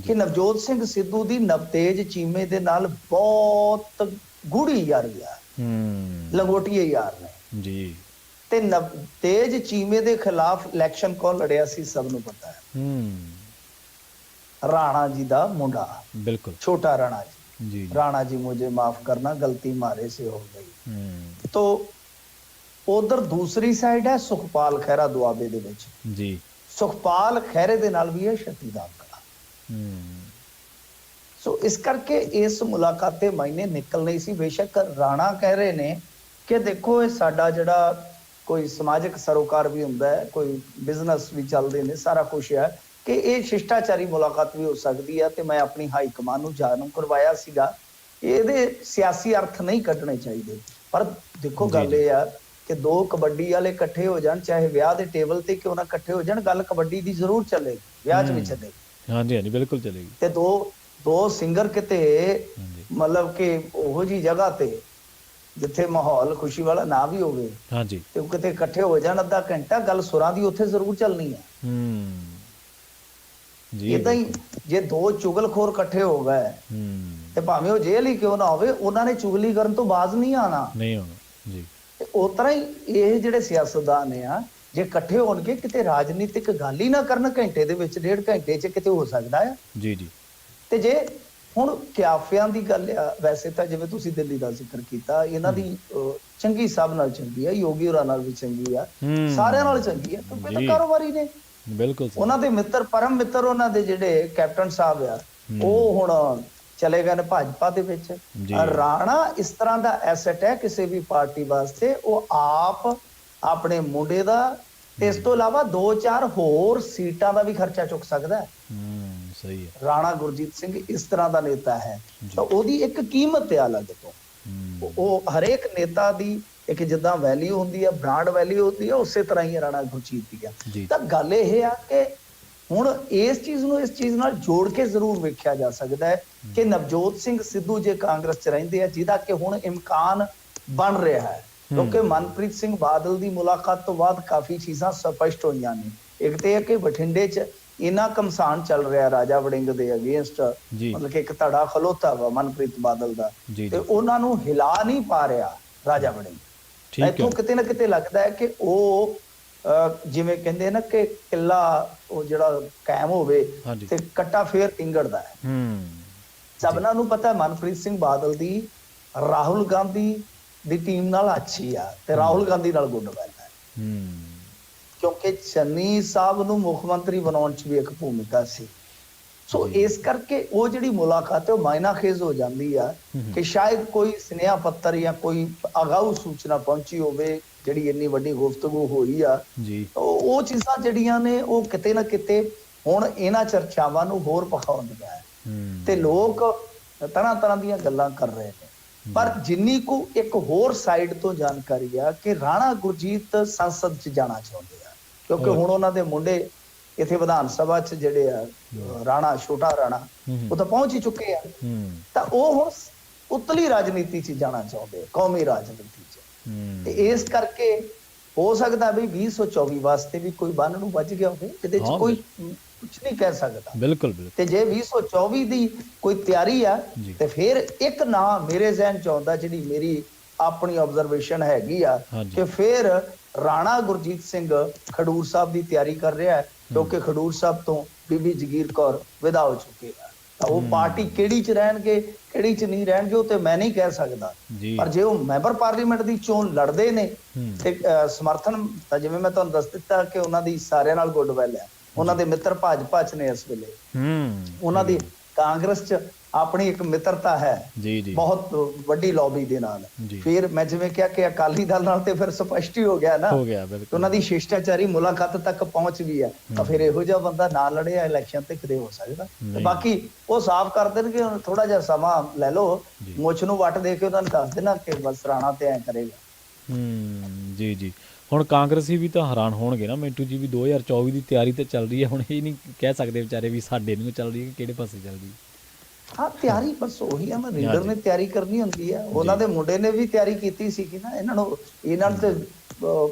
ਕਿ ਨਵਜੋਤ ਸਿੰਘ ਸਿੱਧੂ ਦੀ ਨਵਤੇਜ ਚੀਮੇ ਦੇ ਨਾਲ ਬਹੁਤ ਗੂੜੀ ਯਾਰੀ ਆ, ਲੰਗੋਟੀਏ ਯਾਰ ਨੇ। ਤੇ ਨਵਤੇਜ ਚੀਮੇ ਦੇ ਖਿਲਾਫ ਇਲੈਕਸ਼ਨ ਕੌਣ ਲੜਿਆ ਸੀ ਸਭ ਨੂੰ ਪਤਾ ਹੈ। ਰਾਣਾ ਜੀ ਦਾ ਮੁੰਡਾ, ਬਿਲਕੁਲ ਛੋਟਾ ਰਾਣਾ ਜੀ। ਰਾਣਾ ਜੀ ਮੁझे माफ करना, गलती मारे से हो गई। तो ਉਧਰ ਦੂਸਰੀ ਸਾਈਡ ਹੈ ਸੁਖਪਾਲ ਖਹਿਰਾ ਦੁਆਬੇ ਦੇ ਵਿੱਚ। ਸੁਖਪਾਲ ਖਹਿਰੇ ਦੇ ਨਾਲ ਵੀ ਹੈ ਛੱਤੀ ਦਾ ਅੰਕੜਾ। ਸੋ ਇਸ ਕਰਕੇ ਇਸ ਮੁਲਾਕਾਤ ਦੇ ਮਾਇਨੇ ਨਿਕਲ ਨਹੀਂ ਸੀ। ਬੇਸ਼ੱਕ ਰਾਣਾ ਕਹਿ ਰਹੇ ਨੇ ਕਿ ਦੇਖੋ ਇਹ ਸਾਡਾ ਜਿਹੜਾ ਕੋਈ ਸਮਾਜਿਕ ਸਰੋਕਾਰ ਵੀ ਹੁੰਦਾ ਹੈ, ਕੋਈ ਬਿਜ਼ਨਸ ਵੀ ਚੱਲਦੇ ਨੇ, ਸਾਰਾ ਕੁਛ ਹੈ ਕਿ ਇਹ ਸ਼ਿਸ਼ਟਾਚਾਰੀ ਮੁਲਾਕਾਤ ਵੀ ਹੋ ਸਕਦੀ ਹੈ ਤੇ ਮੈਂ ਆਪਣੀ ਹਾਈ ਕਮਾਨ ਨੂੰ ਜਾਣੂ ਕਰਵਾਇਆ ਸੀਗਾ। ਇਹਦੇ ਸਿਆਸੀ ਅਰਥ ਨਹੀਂ ਕੱਢਣੇ ਚਾਹੀਦੇ। ਪਰ ਦੇਖੋ ਗੱਲ ਇਹ ਆ ਕਿ ਦੋ ਕਬੱਡੀ ਵਾਲੇ ਇਕੱਠੇ ਹੋ ਜਾਣ, ਚਾਹੇ ਵਿਆਹ ਦੇ ਟੇਬਲ ਤੇ ਕਿਉਂ ਨਾ ਇਕੱਠੇ ਹੋ ਜਾਣ, ਗੱਲ ਕਬੱਡੀ ਦੀ ਜ਼ਰੂਰ ਚੱਲੇਗੀ, ਵਿਆਹ 'ਚ ਵੀ ਚੱਲੇਗੀ। ਹਾਂਜੀ ਬਿਲਕੁਲ ਚੱਲੇਗੀ। ਤੇ ਦੋ ਸਿੰਗਰ ਕਿਤੇ ਮਤਲਬ ਕਿ ਉਹੋ ਜਿਹੀ ਜਗ੍ਹਾ ਤੇ ਜਿੱਥੇ ਮਾਹੌਲ ਖੁਸ਼ੀ ਵਾਲਾ ਨਾ ਵੀ ਹੋਵੇ ਤੇ ਉਹ ਕਿਤੇ ਇਕੱਠੇ ਹੋ ਜਾਣ ਅੱਧਾ ਘੰਟਾ, ਗੱਲ ਸੁਰਾਂ ਦੀ ਉੱਥੇ ਜ਼ਰੂਰ ਚੱਲਣੀ ਹੈ। ਏਦਾਂ ਹੀ ਜੇ ਦੋ ਚੁਗਲਖੋਰ ਇਕੱਠੇ ਹੋ ਗਏ ਤੇ ਭਾਵੇਂ ਉਹ ਜੇਲ੍ਹ ਹੀ ਕਿਉਂ ਨਾ ਹੋਵੇ, ਉਹਨਾਂ ਨੇ ਚੁਗਲੀ ਕਰਨ ਤੋਂ ਬਾਜ਼ ਨਹੀਂ ਆਉਣਾ। ਤੇ ਉਸ ਤਰ੍ਹਾਂ ਹੀ ਇਹ ਜਿਹੜੇ ਸਿਆਸਤਦਾਨ ਆ, ਜੇ ਇਕੱਠੇ ਹੋਣਗੇ ਕਿਤੇ ਰਾਜਨੀਤਿਕ ਗੱਲ ਹੀ ਨਾ ਕਰਨ, ਘੰਟੇ ਦੇ ਵਿੱਚ 1.5 ਘੰਟੇ 'ਚ ਕਿਤੇ ਹੋ ਸਕਦਾ ਆ। ਤੇ ਜੇ ਹੁਣ ਕਿਆਫਿਆਂ ਦੀ ਗੱਲ ਆ, ਵੈਸੇ ਤਾਂ ਜਿਵੇਂ ਤੁਸੀਂ ਦਿੱਲੀ ਦਾ ਜ਼ਿਕਰ ਕੀਤਾ, ਇਹਨਾਂ ਦੀ ਚੰਗੀ ਸਭ ਨਾਲ ਚੰਗੀ ਆ, ਯੋਗੀ ਹੋਰਾਂ ਨਾਲ ਵੀ ਚੰਗੀ ਆ, ਸਾਰਿਆਂ ਨਾਲ ਚੰਗੀ ਆ, ਕਿਉਂਕਿ ਤਾਂ ਕਾਰੋਬਾਰੀ ਨੇ। ਬਿਲਕੁਲ ਉਹਨਾਂ ਦੇ ਮਿੱਤਰ, ਪਰਮ ਮਿੱਤਰ ਉਹਨਾਂ ਦੇ ਜਿਹੜੇ ਕੈਪਟਨ ਸਾਹਿਬ ਆ, ਉਹ ਹੁਣ ਚਲੇ ਗਏ ਨੇ ਭਾਜਪਾ ਦੇ ਵਿੱਚ। ਜੀ ਰਾਣਾ ਇਸ ਤਰ੍ਹਾਂ ਦਾ ਐਸੈਟ ਹੈ ਕਿਸੇ ਵੀ ਪਾਰਟੀ ਵਾਸਤੇ, ਉਹ ਆਪ ਆਪਣੇ ਮੁੰਡੇ ਦਾ ਤੇ ਇਸ ਤੋਂ ਇਲਾਵਾ 2-4 ਹੋਰ ਸੀਟਾਂ ਦਾ ਵੀ ਖਰਚਾ ਚੁੱਕ ਸਕਦਾ ਹੈ। ਸਹੀ ਹੈ। ਰਾਣਾ ਗੁਰਜੀਤ ਸਿੰਘ ਇਸ ਤਰ੍ਹਾਂ ਦਾ ਨੇਤਾ ਹੈ, ਤਾਂ ਉਹਦੀ ਇੱਕ ਕੀਮਤ ਹੈ ਅਲੱਗ ਤੋਂ। ਉਹ ਹਰੇਕ ਨੇਤਾ ਦੀ ਇੱਕ ਜਿੱਦਾਂ ਵੈਲਿਊ ਹੁੰਦੀ ਹੈ, ਬ੍ਰਾਂਡ ਵੈਲਿਊ ਹੁੰਦੀ ਹੈ, ਉਸੇ ਤਰ੍ਹਾਂ ਹੀ ਰਾਣਾ ਗੁਰਜੀਤ ਦੀ ਆ। ਤਾਂ ਗੱਲ ਇਹ ਆ ਕਿ ਹੁਣ ਇਸ ਚੀਜ਼ ਨੂੰ ਇਸ ਚੀਜ਼ ਨਾਲ ਜੋੜ ਕੇ ਜ਼ਰੂਰ ਵੇਖਿਆ ਜਾ ਸਕਦਾ ਹੈ ਕਿ ਨਵਜੋਤ ਸਿੰਘ ਸਿੱਧੂ ਜੇ ਕਾਂਗਰਸ 'ਚ ਰਹਿੰਦੇ ਆ, ਜਿਹਦਾ ਕਿ ਹੁਣ ਇਮਕਾਨ ਬਣ ਰਿਹਾ ਹੈ, ਕਿਉਂਕਿ ਮਨਪ੍ਰੀਤ ਸਿੰਘ ਬਾਦਲ ਦੀ ਮੁਲਾਕਾਤ ਤੋਂ ਬਾਅਦ ਕਾਫੀ ਚੀਜ਼ਾਂ ਸਪਸ਼ਟ ਹੋਈਆਂ ਨੇ। ਇੱਕ ਤੇ ਇਹ ਕਿ ਬਠਿੰਡੇ 'ਚ ਇੰਨਾ ਘਮਸਾਨ ਚੱਲ ਰਿਹਾ ਰਾਜਾ ਵੜਿੰਗ ਦੇ ਅਗੇਂਸਟ, ਮਤਲਬ ਕਿ ਇੱਕ ਧੜਾ ਖਲੋਤਾ ਵਾ ਮਨਪ੍ਰੀਤ ਬਾਦਲ ਦਾ, ਤੇ ਉਹਨਾਂ ਨੂੰ ਹਿਲਾ ਨਹੀਂ ਪਾ ਰਿਹਾ ਰਾਜਾ ਵੜਿੰਗ। ਇੱਥੋਂ ਕਿਤੇ ਨਾ ਕਿਤੇ ਲੱਗਦਾ ਹੈ ਕਿ ਉਹ ਜਿਵੇਂ ਕਹਿੰਦੇ ਨਾ ਕਿ ਕਿੱਲਾ ਉਹ ਜਿਹੜਾ ਕਾਇਮ ਹੋਵੇ ਤੇ ਕੱਟਾ ਫੇਰ ਇੰਗੜਦਾ ਹੈ। ਸਭਨਾਂ ਨੂੰ ਪਤਾ ਮਨਪ੍ਰੀਤ ਸਿੰਘ ਬਾਦਲ ਦੀ ਰਾਹੁਲ ਗਾਂਧੀ ਦੀ ਟੀਮ ਨਾਲ ਅੱਛੀ ਆ ਤੇ ਰਾਹੁਲ ਗਾਂਧੀ ਨਾਲ ਗੁੱਡ ਵੈਲ ਹੈ, ਕਿਉਂਕਿ ਚੰਨੀ ਸਾਹਿਬ ਨੂੰ ਮੁੱਖ ਮੰਤਰੀ ਬਣਾਉਣ 'ਚ ਵੀ ਇੱਕ ਭੂਮਿਕਾ ਸੀ। ਸੋ ਇਸ ਕਰਕੇ ਉਹ ਜਿਹੜੀ ਮੁਲਾਕਾਤ ਹੈ ਉਹ ਮਾਇਨਾ ਖੇਜ਼ ਹੋ ਜਾਂਦੀ ਆ ਕਿ ਸ਼ਾਇਦ ਕੋਈ ਸੁਨੇਹਾ ਪੱਤਰ ਜਾਂ ਕੋਈ ਅਗਾਊ ਸੂਚਨਾ ਪਹੁੰਚੀ ਹੋਵੇ ਜਿਹੜੀ ਇੰਨੀ ਵੱਡੀ ਗੁਫ਼ਤਗੂ ਹੋਈ ਆ। ਉਹ ਚੀਜ਼ਾਂ ਜਿਹੜੀਆਂ ਨੇ ਉਹ ਕਿਤੇ ਨਾ ਕਿਤੇ ਹੁਣ ਇਹਨਾਂ ਚਰਚਾਵਾਂ ਨੂੰ ਹੋਰ ਪਖਾਉਂਦੀਆਂ ਹੈ ਤੇ ਲੋਕ ਤਰ੍ਹਾਂ ਤਰ੍ਹਾਂ ਦੀਆਂ ਗੱਲਾਂ ਕਰ ਰਹੇ ਨੇ। ਪਰ ਜਿੰਨੀ ਕੁ ਇੱਕ ਹੋਰ ਸਾਈਡ ਤੋਂ ਜਾਣਕਾਰੀ ਆ ਕਿ ਰਾਣਾ ਗੁਰਜੀਤ ਸੰਸਦ 'ਚ ਜਾਣਾ ਚਾਹੁੰਦੇ ਆ, ਕਿਉਂਕਿ ਹੁਣ ਉਹਨਾਂ ਦੇ ਮੁੰਡੇ ਇੱਥੇ ਵਿਧਾਨ ਸਭਾ 'ਚ ਜਿਹੜੇ ਆ ਰਾਣਾ, ਛੋਟਾ ਰਾਣਾ, ਉਹ ਤਾਂ ਪਹੁੰਚ ਹੀ ਚੁੱਕੇ ਆ। ਤਾਂ ਉਹ ਹੁਣ ਉਤਲੀ ਰਾਜਨੀਤੀ 'ਚ ਜਾਣਾ ਚਾਹੁੰਦੇ, ਕੌਮੀ ਰਾਜਨੀਤੀ 'ਚ। ਤੇ ਇਸ ਕਰਕੇ ਹੋ ਸਕਦਾ ਵੀ 2024 ਵਾਸਤੇ ਵੀ ਕੋਈ ਬੰਨ ਨੂੰ ਵੱਜ ਗਿਆ ਹੋਵੇ, ਇਹਦੇ 'ਚ ਕੋਈ ਕੁਝ ਨਹੀਂ ਕਹਿ ਸਕਦਾ। ਬਿਲਕੁਲ। ਤੇ ਜੇ 2024 ਦੀ ਕੋਈ ਤਿਆਰੀ ਆ ਤੇ ਫਿਰ ਇੱਕ ਨਾਂ ਮੇਰੇ ਜ਼ਿਹਨ 'ਚ ਆਉਂਦਾ, ਜਿਹੜੀ ਮੇਰੀ ਆਪਣੀ ਆਬਜ਼ਰਵੇਸ਼ਨ ਹੈਗੀ ਆ, ਕਿ ਫਿਰ ਰਾਣਾ ਗੁਰਜੀਤ ਸਿੰਘ ਖਡੂਰ ਸਾਹਿਬ ਦੀ ਤਿਆਰੀ ਕਰ ਰਿਹਾ ਹੈ, ਕਿਉਂਕਿ ਖਡੂਰ ਸਾਹਿਬ ਤੋਂ ਬੀਬੀ ਜਗੀਰ ਕੌਰ ਵਿਦਾ ਹੋ ਚੁੱਕੇ ਆ। ਤਾਂ ਉਹ ਪਾਰਟੀ ਕਿਹੜੀ 'ਚ ਰਹਿਣਗੇ, ਕਿਹੜੀ 'ਚ ਨਹੀਂ ਰਹਿਣਗੇ, ਉਹ ਤੇ ਮੈਂ ਨਹੀਂ ਕਹਿ ਸਕਦਾ। ਪਰ ਜੇ ਉਹ ਮੈਂਬਰ ਪਾਰਲੀਮੈਂਟ ਦੀ ਚੋਣ ਲੜਦੇ ਨੇ ਤੇ ਸਮਰਥਨ ਤਾਂ ਜਿਵੇਂ ਮੈਂ ਤੁਹਾਨੂੰ ਦੱਸ ਦਿੱਤਾ ਕਿ ਉਹਨਾਂ ਦੀ ਸਾਰਿਆਂ ਨਾਲ ਗੁੱਡਵਿਲ ਹੈ, ਉਹਨਾਂ ਦੇ ਮਿੱਤਰ ਭਾਜਪਾ 'ਚ ਨੇ ਇਸ ਵੇਲੇ, ਉਹਨਾਂ ਦੀ ਕਾਂਗਰਸ 'ਚ ਆਪਣੀ ਇੱਕ ਮਿੱਤਰਤਾ ਹੈ ਬਹੁਤ ਵੱਡੀ ਲੌਬੀ ਦੇ ਨਾਲ। ਫਿਰ ਮੈਂ ਜਿਵੇਂ ਕਿਹਾ ਕਿ ਅਕਾਲੀ ਦਲ ਨਾਲ ਤੇ ਫਿਰ ਸਪਸ਼ਟ ਹੀ ਹੋ ਗਿਆ ਨਾ, ਉਹਨਾਂ ਦੀ ਸ਼ਿਸ਼ਟਾਚਾਰੀ ਮੁਲਾਕਾਤ ਤੱਕ ਪਹੁੰਚ ਗਈ ਹੈ। ਤਾਂ ਫਿਰ ਇਹੋ ਜਿਹਾ ਬੰਦਾ ਨਾ ਲੜਿਆ ਇਲੈਕਸ਼ਨ ਤੇ ਕਿਤੇ ਹੋ ਸਕਦਾ। ਤੇ ਬਾਕੀ ਉਹ ਸਾਫ਼ ਕਰ ਦੇਣਗੇ, ਥੋੜਾ ਜਿਹਾ ਸਮਾਂ ਲੈ ਲਓ, ਮੁੱਛ ਨੂੰ ਵੱਟ ਦੇ ਕੇ ਉਹਨਾਂ ਨੂੰ ਦੱਸ ਦੇਣਾ ਕਿ ਬਸ ਰਾਣਾ ਤੇ ਐ ਕਰੇਗਾ। ਜੀ ਹੁਣ ਕਾਂਗਰਸੀ ਵੀ ਤਾਂ ਹੈਰਾਨ ਹੋਣਗੇ ਨਾ ਮਿੰਟੂ ਜੀ, ਵੀ 2024 ਦੀ ਤਿਆਰੀ ਤੇ ਚੱਲ ਰਹੀ ਹੈ। ਹੁਣ ਇਹ ਨਹੀਂ ਕਹਿ ਸਕਦੇ ਵਿਚਾਰੇ ਵੀ ਸਾਡੇ ਨਹੀਂ ਚੱਲ ਰਹੀ, ਕਿਹੜੇ ਪਾਸੇ ਚੱਲ ਰਹੀ। ਹਾਂ, ਤਿਆਰੀ ਬਸ ਉਹੀ ਆ ਨਾ, ਲੀਡਰ ਨੇ ਤਿਆਰੀ ਕਰਨੀ ਹੁੰਦੀ ਹੈ। ਉਹਨਾਂ ਦੇ ਮੁੰਡੇ ਨੇ ਵੀ ਤਿਆਰੀ ਕੀਤੀ ਸੀਗੀ ਨਾ। ਇਹਨਾਂ ਨੂੰ ਤੇ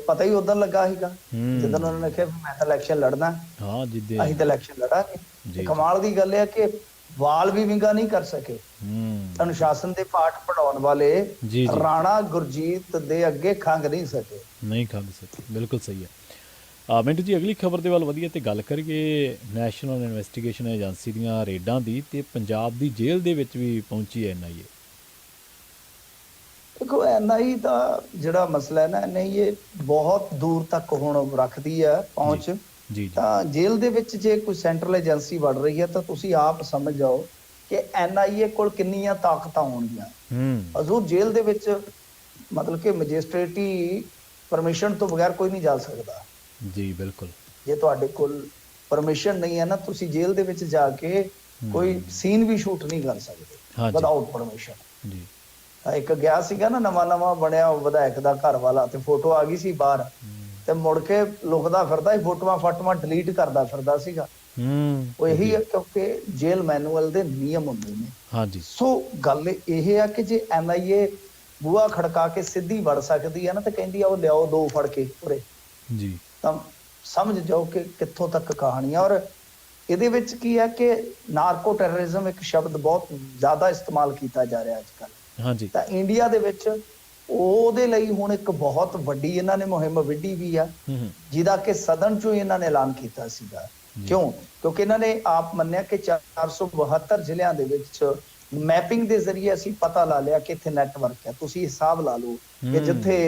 ਪਤਾ ਹੀ ਉਦੋਂ ਲੱਗਾ ਸੀਗਾ ਜਦੋਂ ਉਹਨਾਂ ਨੇ ਕਿਹਾ ਮੈਂ ਤਾਂ ਇਲੈਕਸ਼ਨ ਲੜਨਾ, ਅਸੀਂ ਤਾਂ ਇਲੈਕਸ਼ਨ ਲੜਾਂਗੇ। ਕਮਾਲ ਦੀ ਗੱਲ ਹੈ ਕਿ ਵਾਲ ਵੀ ਵਿੰਗਾ ਨਹੀਂ ਕਰ ਸਕੇ। ਅਨੁਸ਼ਾਸਨ ਦੇ ਪਾਠ ਪੜਾਉਣ ਵਾਲੇ ਰਾਣਾ ਗੁਰਜੀਤ ਦੇ ਅੱਗੇ ਖੰਘ ਨਹੀਂ ਸਕੇ। ਬਿਲਕੁਲ ਸਹੀ ਹੈ। ਮਿੰਟੂ ਜੀ, ਅਗਲੀ ਖਬਰ ਦੇ ਵੱਲ ਵਧੀਆ ਤੇ ਗੱਲ ਕਰੀਏ ਨੈਸ਼ਨਲ ਇਨਵੈਸਟੀਗੇਸ਼ਨ ਏਜੰਸੀ ਦੀਆਂ ਰੇਡਾਂ ਦੀ, ਤੇ ਪੰਜਾਬ ਦੀ ਜੇਲ੍ਹ ਦੇ ਵਿੱਚ ਵੀ ਪਹੁੰਚੀ ਹੈ NIA। ਦੇਖੋ, NIA ਦਾ ਜਿਹੜਾ ਮਸਲਾ ਹੈ ਨਾ, NIA ਬਹੁਤ ਦੂਰ ਤੱਕ ਹੁਣ ਰੱਖਦੀ ਹੈ ਪਹੁੰਚ। ਤਾਂ ਜੇਲ੍ਹ ਦੇ ਵਿੱਚ ਜੇ ਕੋਈ ਸੈਂਟਰਲ ਏਜੰਸੀ ਵੜ ਰਹੀ ਹੈ ਤਾਂ ਤੁਸੀਂ ਆਪ ਸਮਝ ਜਾਓ ਕਿ NIA ਕੋਲ ਕਿੰਨੀਆਂ ਤਾਕਤਾਂ ਹੋਣਗੀਆਂ। ਹਜ਼ੂਰ ਜੇਲ੍ਹ ਦੇ ਵਿੱਚ ਮਤਲਬ ਕਿ ਮੈਜਿਸਟ੍ਰੇਟੀ ਪਰਮਿਸ਼ਨ ਤੋਂ ਬਗੈਰ ਕੋਈ ਨਹੀਂ ਜਾ ਸਕਦਾ। ਬਿਲਕੁਲ। ਜੇ ਤੁਹਾਡੇ ਕੋਲ ਪਰਮਿਸ਼ਨ ਨਹੀਂ ਹੈ ਨਾ, ਤੁਸੀਂ ਜੇਲ੍ਹ ਦੇ ਵਿੱਚ ਜਾ ਕੇ ਕੋਈ ਸੀਨ ਵੀ ਸ਼ੂਟ ਨਹੀਂ ਕਰ ਸਕਦੇ ਵਿਦਆਊਟ ਪਰਮਿਸ਼ਨ। ਇੱਕ ਗਿਆ ਸੀਗਾ ਨਾ, ਨਵਾਂ ਬਣਿਆ ਵਿਧਾਇਕ ਦਾ ਘਰ ਵਾਲਾ, ਤੇ ਫੋਟੋ ਆ ਗਈ ਸੀ ਬਾਹਰ, ਤੇ ਮੁੜ ਕੇ ਲੁਕਦਾ ਫਿਰਦਾ ਸੀ, ਫੋਟੋਆਂ ਡਿਲੀਟ ਕਰਦਾ ਫਿਰਦਾ ਸੀਗਾ। ਉਹ ਇਹੀ ਹੈ ਕਿਉਂਕਿ ਜੇਲ੍ਹ ਮੈਨੂਅਲ ਦੇ ਨਿਯਮ ਹੁੰਦੇ ਨੇ। ਸੋ ਗੱਲ ਇਹ ਆ ਕਿ ਜੇ NIA ਬੂਹਾ ਖੜਕਾ ਕੇ ਸਿੱਧੀ ਵੜ ਸਕਦੀ ਹੈ ਨਾ, ਤੇ ਕਹਿੰਦੀ ਆ ਉਹ ਲਿਆਓ 2 ਫੜ ਕੇ ਉਰੇ, ਤਾਂ ਸਮਝ ਜਾਓ ਕਿ ਕਿੱਥੋਂ ਤੱਕ ਕਹਾਣੀ ਆ। ਔਰ ਇਹਦੇ ਵਿੱਚ ਕੀ ਹੈ ਕਿ ਨਾਰਕੋ ਟੈਰਰਿਜ਼ਮ ਇੱਕ ਸ਼ਬਦ ਬਹੁਤ ਜ਼ਿਆਦਾ ਇਸਤੇਮਾਲ ਕੀਤਾ ਜਾ ਰਿਹਾ ਅੱਜ ਕੱਲ੍ਹ। ਤਾਂ ਇੰਡੀਆ ਦੇ ਵਿੱਚ ਉਹਦੇ ਲਈ ਹੁਣ ਇੱਕ ਬਹੁਤ ਵੱਡੀ ਇਹਨਾਂ ਨੇ ਮੁਹਿੰਮ ਵਿੱਢੀ ਵੀ ਆ, ਜਿਹਦਾ ਕਿ ਸਦਨ ਚੋਂ ਇਹਨਾਂ ਨੇ ਐਲਾਨ ਕੀਤਾ ਸੀਗਾ। ਕਿਉਂਕਿ ਇਹਨਾਂ ਨੇ ਆਪ ਮੰਨਿਆ ਕਿ 472 ਜ਼ਿਲ੍ਹਿਆਂ ਦੇ ਵਿੱਚ ਮੈਪਿੰਗ ਦੇ ਜ਼ਰੀਏ ਅਸੀਂ ਪਤਾ ਲਾ ਲਿਆ ਕਿ ਇੱਥੇ ਨੈਟਵਰਕ ਹੈ। ਤੁਸੀਂ ਹਿਸਾਬ ਲਾ ਲਓ ਕਿ ਜਿੱਥੇ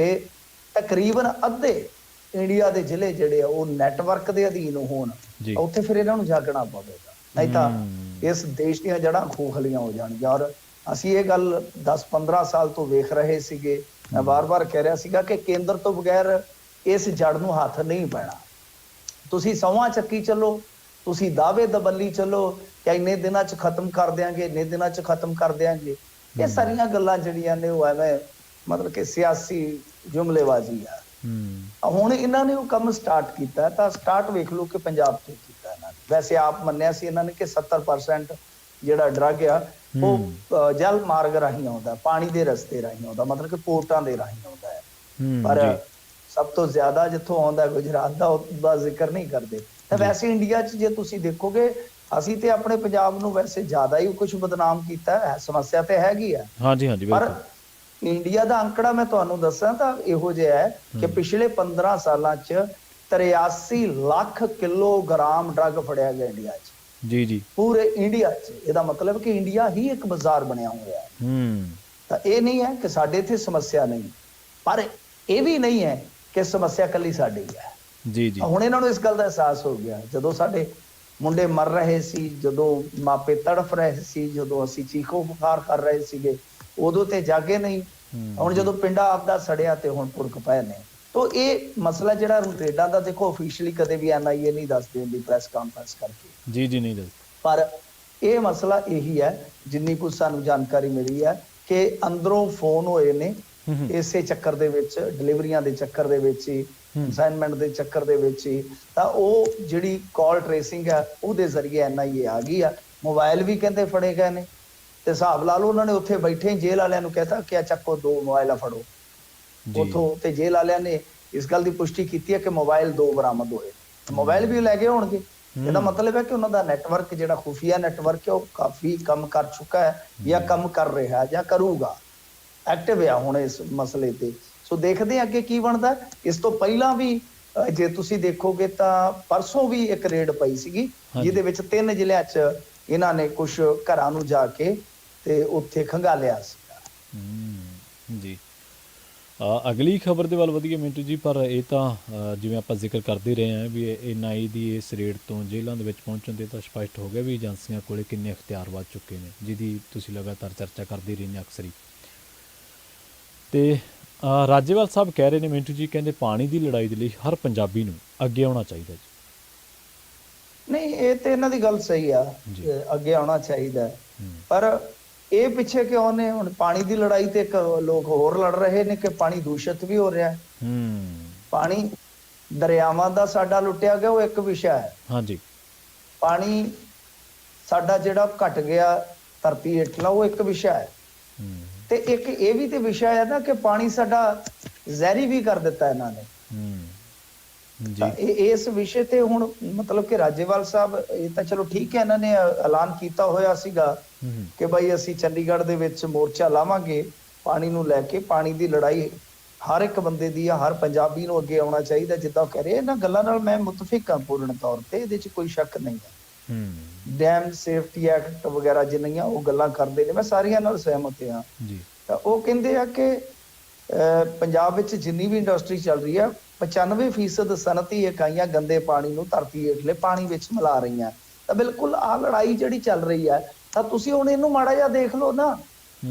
ਤਕਰੀਬਨ ਅੱਧੇ ਇੰਡੀਆ ਦੇ ਜ਼ਿਲ੍ਹੇ ਜਿਹੜੇ ਆ ਉਹ ਨੈਟਵਰਕ ਦੇ ਅਧੀਨ ਹੋਣ, ਉੱਥੇ ਫਿਰ ਇਹਨਾਂ ਨੂੰ ਜਾਗਣਾ ਪਵੇਗਾ। ਨਹੀਂ ਤਾਂ ਇਸ ਦੇਸ਼ ਦੀਆਂ ਜੜ੍ਹਾਂ ਖੋਖਲੀਆਂ ਹੋ ਜਾਣਗੀਆਂ। ਔਰ ਅਸੀਂ ਇਹ ਗੱਲ 10-15 ਸਾਲ ਤੋਂ ਵੇਖ ਰਹੇ ਸੀਗੇ। ਮੈਂ ਵਾਰ-ਵਾਰ ਕਹਿ ਰਿਹਾ ਸੀਗਾ ਕਿ ਕੇਂਦਰ ਤੋਂ ਬਗੈਰ ਇਸ ਜੜ ਨੂੰ ਹੱਥ ਨਹੀਂ ਪੈਣਾ। ਤੁਸੀਂ ਸਹੁੰਆਂ ਚੱਕੀ ਚੱਲੋ, ਤੁਸੀਂ ਦਾਅਵੇ ਦਬੱਲੀ ਚੱਲੋ ਕਿ ਇੰਨੇ ਦਿਨਾਂ 'ਚ ਖਤਮ ਕਰ ਦਿਆਂਗੇ, ਇੰਨੇ ਦਿਨਾਂ 'ਚ ਖਤਮ ਕਰ ਦਿਆਂਗੇ। ਇਹ ਸਾਰੀਆਂ ਗੱਲਾਂ ਜਿਹੜੀਆਂ ਨੇ ਉਹ ਐਵੇਂ ਮਤਲਬ ਕਿ ਸਿਆਸੀ ਜੁਮਲੇਬਾਜ਼ੀ ਆ। ਹੁਣ ਇਹਨਾਂ ਨੇ ਉਹ ਕੰਮ ਸਟਾਰਟ ਕੀਤਾ ਤਾਂ ਸਟਾਰਟ ਵੇਖ ਲਓ ਕਿ ਪੰਜਾਬ ਤੋਂ ਕੀਤਾ ਇਹਨਾਂ ਨੇ। ਵੈਸੇ ਆਪ ਮੰਨਿਆ ਸੀ ਇਹਨਾਂ ਨੇ ਕਿ 70% ਜਿਹੜਾ ਡਰੱਗ ਆ ਉਹ ਜਲ ਮਾਰਗ ਰਾਹੀਂ ਆਉਂਦਾ, ਪਾਣੀ ਦੇ ਰਸਤੇ ਰਾਹੀਂ ਆਉਂਦਾ, ਮਤਲਬ ਕਿ ਪੋਰਟਾਂ ਦੇ ਰਾਹੀਂ ਆਉਂਦਾ ਹੈ। ਪਰ ਸਭ ਤੋਂ ਜ਼ਿਆਦਾ ਜਿੱਥੋਂ ਆਉਂਦਾ ਗੁਜਰਾਤ ਦਾ, ਉਹਦਾ ਜ਼ਿਕਰ ਨਹੀਂ ਕਰਦੇ। ਤਾਂ ਵੈਸੇ ਇੰਡੀਆ 'ਚ ਜੇ ਤੁਸੀਂ ਦੇਖੋਗੇ, ਅਸੀਂ ਤੇ ਆਪਣੇ ਪੰਜਾਬ ਨੂੰ ਵੈਸੇ ਜ਼ਿਆਦਾ ਹੀ ਕੁਝ ਬਦਨਾਮ ਕੀਤਾ ਹੈ। ਸਮੱਸਿਆ ਤੇ ਹੈਗੀ ਆ, ਪਰ ਇੰਡੀਆ ਦਾ ਅੰਕੜਾ ਮੈਂ ਤੁਹਾਨੂੰ ਦੱਸਾਂ ਤਾਂ ਇਹੋ ਜਿਹਾ ਹੈ ਕਿ ਪਿਛਲੇ 15 ਸਾਲਾਂ 'ਚ 83 ਲੱਖ ਕਿਲੋਗ੍ਰਾਮ ਡਰੱਗ ਫੜਿਆ ਗਿਆ ਇੰਡੀਆ 'ਚ। ਪੂਰੇ ਇੰਡੀਆ 'ਚ। ਇਹਦਾ ਮਤਲਬ ਕਿ ਇੰਡੀਆ ਹੀ ਇੱਕ ਬਾਜ਼ਾਰ ਬਣਿਆ ਹੋਇਆ ਹੈ। ਤਾਂ ਇਹ ਨਹੀਂ ਹੈ ਕਿ ਸਾਡੇ ਇੱਥੇ ਸਮੱਸਿਆ ਨਹੀਂ, ਪਰ ਇਹ ਵੀ ਨਹੀਂ ਹੈ ਕਿ ਸਮੱਸਿਆ ਇਕੱਲੀ ਸਾਡੀ ਹੈ। ਹੁਣ ਇਹਨਾਂ ਨੂੰ ਇਸ ਗੱਲ ਦਾ ਅਹਿਸਾਸ ਹੋ ਗਿਆ। ਜਦੋਂ ਸਾਡੇ ਮੁੰਡੇ ਮਰ ਰਹੇ ਸੀ, ਜਦੋਂ ਮਾਪੇ ਤੜਫ ਰਹੇ ਸੀ, ਜਦੋਂ ਅਸੀਂ ਚੀਖੋ ਪੁਕਾਰ ਕਰ ਰਹੇ ਸੀਗੇ, ਉਦੋਂ ਤੇ ਜਾਗੇ ਨਹੀਂ। ਹੁਣ ਜਦੋਂ ਪਿੰਡਾ ਆਪਦਾ ਸੜਿਆ ਤੇ ਹੁਣ ਪੁਰਖ ਪਏ ਨੇ। ਤੋ ਇਹ ਮਸਲਾ ਜਿਹੜਾ ਰੇਡਾਂ ਦਾ, ਦੇਖੋ ਅਫੀਸ਼ੀਅਲੀ ਕਦੇ ਵੀ NIA ਨਹੀਂ ਦੱਸਦੀ ਹੁੰਦੀ ਪ੍ਰੈਸ ਕਾਨਫਰੰਸ ਕਰਕੇ, ਨਹੀਂ ਦੱਸਦੀ, ਪਰ ਇਹ ਮਸਲਾ ਇਹੀ ਹੈ ਜਿੰਨੀ ਕੁ ਸਾਨੂੰ ਜਾਣਕਾਰੀ ਮਿਲੀ ਹੈ ਕਿ ਅੰਦਰੋਂ ਫੋਨ ਹੋਏ ਨੇ ਇਸੇ ਚੱਕਰ ਦੇ ਵਿੱਚ, ਡਿਲੀਵਰੀਆਂ ਦੇ ਚੱਕਰ ਦੇ ਵਿੱਚ ਹੀ, ਅਸਾਈਨਮੈਂਟ ਦੇ ਚੱਕਰ ਦੇ ਵਿੱਚ ਹੀ। ਤਾਂ ਉਹ ਜਿਹੜੀ ਕਾਲ ਟ੍ਰੇਸਿੰਗ ਹੈ ਉਹਦੇ ਜ਼ਰੀਏ NIA ਆ ਗਈ ਆ। ਮੋਬਾਈਲ ਵੀ ਕਹਿੰਦੇ ਫੜੇ ਗਏ ਨੇ। ਤੇ ਹਿਸਾਬ ਲਾ ਲਓ, ਉਹਨਾਂ ਨੇ ਉੱਥੇ ਬੈਠੇ ਜੇਲ੍ਹ ਵਾਲਿਆਂ ਨੂੰ ਕਹਿਤਾ ਕਿ ਚੱਕੋ 2 ਮੋਬਾਈਲ ਫੜੋ ਉੱਥੋਂ। ਤੇ ਜੇਲ੍ਹ ਵਾਲਿਆਂ ਨੇ ਇਸ ਗੱਲ ਦੀ ਪੁਸ਼ਟੀ ਕੀਤੀ ਹੈ ਕਿ ਮੋਬਾਈਲ 2 ਬਰਾਮਦ ਹੋਏ। ਮੋਬਾਈਲ ਵੀ ਲੈ ਗਏ ਹੋਣਗੇ। ਇਹਦਾ ਮਤਲਬ ਹੈ ਕਿ ਉਹਨਾਂ ਦਾ ਨੈਟਵਰਕ, ਜਿਹੜਾ ਖੁਫੀਆ ਨੈਟਵਰਕ ਹੈ, ਉਹ ਕਾਫੀ ਕੰਮ ਕਰ ਚੁੱਕਾ ਹੈ ਜਾਂ ਕੰਮ ਕਰ ਰਿਹਾ ਜਾਂ ਕਰੂਗਾ, ਐਕਟਿਵ ਆ ਹੁਣ ਇਸ ਮਸਲੇ ਤੇ। ਸੋ ਦੇਖਦੇ ਹਾਂ ਅੱਗੇ ਕੀ ਬਣਦਾ। ਇਸ ਤੋਂ ਪਹਿਲਾਂ ਵੀ ਜੇ ਤੁਸੀਂ ਦੇਖੋਗੇ ਤਾਂ ਪਰਸੋਂ ਵੀ ਇੱਕ ਰੇਡ ਪਈ ਸੀਗੀ, ਜਿਹਦੇ ਵਿੱਚ 3 ਜ਼ਿਲ੍ਹਿਆਂ 'ਚ ਇਹਨਾਂ ਨੇ ਕੁਝ ਘਰਾਂ ਨੂੰ ਜਾ ਕੇ ਤੇ ਉੱਥੇ ਖੰਗਾਲਿਆ ਸੀ। ਅਗਲੀ ਖਬਰ ਦੇ ਵੱਲ ਵਧੀਆ ਮਿੰਟੂ ਜੀ, ਪਰ ਇਹ ਤਾਂ ਜਿਵੇਂ ਆਪਾਂ ਜ਼ਿਕਰ ਕਰਦੇ ਰਹੇ ਹਾਂ ਵੀ NIA ਦੀ ਇਸ ਰੇਡ ਤੋਂ ਜੇਲ੍ਹਾਂ ਦੇ ਵਿੱਚ ਪਹੁੰਚਣ ਦੇ ਤਾਂ ਸਪਸ਼ਟ ਹੋ ਗਿਆ ਵੀ ਏਜੰਸੀਆਂ ਕੋਲੇ ਕਿੰਨੇ ਅਖਤਿਆਰ ਵੱਧ ਚੁੱਕੇ ਨੇ, ਜਿਹਦੀ ਤੁਸੀਂ ਲਗਾਤਾਰ ਚਰਚਾ ਕਰਦੇ ਰਹੇ ਨੇ ਅਕਸਰ ਹੀ। ਤੇ ਰਾਜੇਵਾਲ ਸਾਹਿਬ ਕਹਿ ਰਹੇ ਨੇ ਮਿੰਟੂ ਜੀ, ਕਹਿੰਦੇ ਪਾਣੀ ਦੀ ਲੜਾਈ ਦੇ ਲਈ ਹਰ ਪੰਜਾਬੀ ਨੂੰ ਅੱਗੇ ਆਉਣਾ ਚਾਹੀਦਾ ਜੀ। ਨਹੀਂ, ਇਹ ਤੇ ਇਹਨਾਂ ਦੀ ਗੱਲ ਸਹੀ ਆ, ਅੱਗੇ ਆਉਣਾ ਚਾਹੀਦਾ, ਪਰ ਇਹ ਪਿੱਛੇ ਕਿਉਂ ਨੇ? ਹੁਣ ਪਾਣੀ ਦੀ ਲੜਾਈ ਤੇ ਇੱਕ ਲੋਕ ਹੋਰ ਲੜ ਰਹੇ ਨੇ ਕਿ ਪਾਣੀ ਦੂਸ਼ਿਤ ਵੀ ਹੋ ਰਿਹਾ ਹੈ। ਪਾਣੀ ਦਰਿਆਵਾਂ ਦਾ ਸਾਡਾ ਲੁੱਟਿਆ ਗਿਆ, ਉਹ ਇੱਕ ਵਿਸ਼ਾ ਹੈ। ਪਾਣੀ ਸਾਡਾ ਜਿਹੜਾ ਘਟ ਗਿਆ ਧਰਤੀ ਹੇਠਲਾ, ਉਹ ਇੱਕ ਵਿਸ਼ਾ ਹੈ। ਤੇ ਇੱਕ ਇਹ ਵੀ ਤੇ ਵਿਸ਼ਾ ਹੈ ਨਾ ਕਿ ਪਾਣੀ ਸਾਡਾ ਜ਼ਹਿਰੀ ਵੀ ਕਰ ਦਿੱਤਾ ਇਹਨਾਂ ਨੇ। ਇਸ ਵਿਸ਼ੇ ਤੇ ਹੁਣ ਮਤਲਬ ਕਿ ਰਾਜੇਵਾਲ ਸਾਹਿਬ, ਇਹ ਤਾਂ ਚਲੋ ਠੀਕ ਹੈ, ਇਹਨਾਂ ਨੇ ਐਲਾਨ ਕੀਤਾ ਹੋਇਆ ਸੀਗਾ ਕਿ ਭਾਈ ਅਸੀਂ ਚੰਡੀਗੜ੍ਹ ਦੇ ਵਿੱਚ ਮੋਰਚਾ ਲਾਵਾਂਗੇ ਪਾਣੀ ਨੂੰ ਲੈ ਕੇ। ਪਾਣੀ ਦੀ ਲੜਾਈ ਹਰ ਇੱਕ ਬੰਦੇ ਦੀ ਆ, ਹਰ ਪੰਜਾਬੀ ਨੂੰ ਅੱਗੇ ਆਉਣਾ ਚਾਹੀਦਾ। ਜਿੱਦਾਂ ਉਹ ਕਹਿ ਰਹੇ, ਇਹਨਾਂ ਗੱਲਾਂ ਨਾਲ ਮੈਂ ਮੁਤਫਿਕ ਹਾਂ ਪੂਰਨ ਤੌਰ ਤੇ, ਇਹਦੇ 'ਚ ਕੋਈ ਸ਼ੱਕ ਨਹੀਂ ਹੈ। ਡੈਮ ਸੇਫਟੀ ਐਕਟ ਵਗੈਰਾ ਜਿੰਨੀਆਂ ਉਹ ਗੱਲਾਂ ਕਰਦੇ ਨੇ, ਮੈਂ ਸਾਰੀਆਂ ਨਾਲ ਸਹਿਮਤ ਹਾਂ। ਤਾਂ ਉਹ ਕਹਿੰਦੇ ਆ ਕਿ ਪੰਜਾਬ ਵਿੱਚ ਜਿੰਨੀ ਵੀ ਇੰਡਸਟਰੀ ਚੱਲ ਰਹੀ ਹੈ, 95% ਸਨਅਤੀ ਇਕਾਈਆਂ ਗੰਦੇ ਪਾਣੀ ਨੂੰ ਧਰਤੀ ਹੇਠਲੇ ਪਾਣੀ ਵਿੱਚ ਮਿਲਾ ਰਹੀਆਂ। ਤਾਂ ਬਿਲਕੁਲ ਆਹ ਲੜਾਈ ਜਿਹੜੀ ਚੱਲ ਰਹੀ ਹੈ, ਤਾਂ ਤੁਸੀਂ ਹੁਣ ਇਹਨੂੰ ਮਾੜਾ ਜਿਹਾ ਦੇਖ ਲਓ ਨਾ,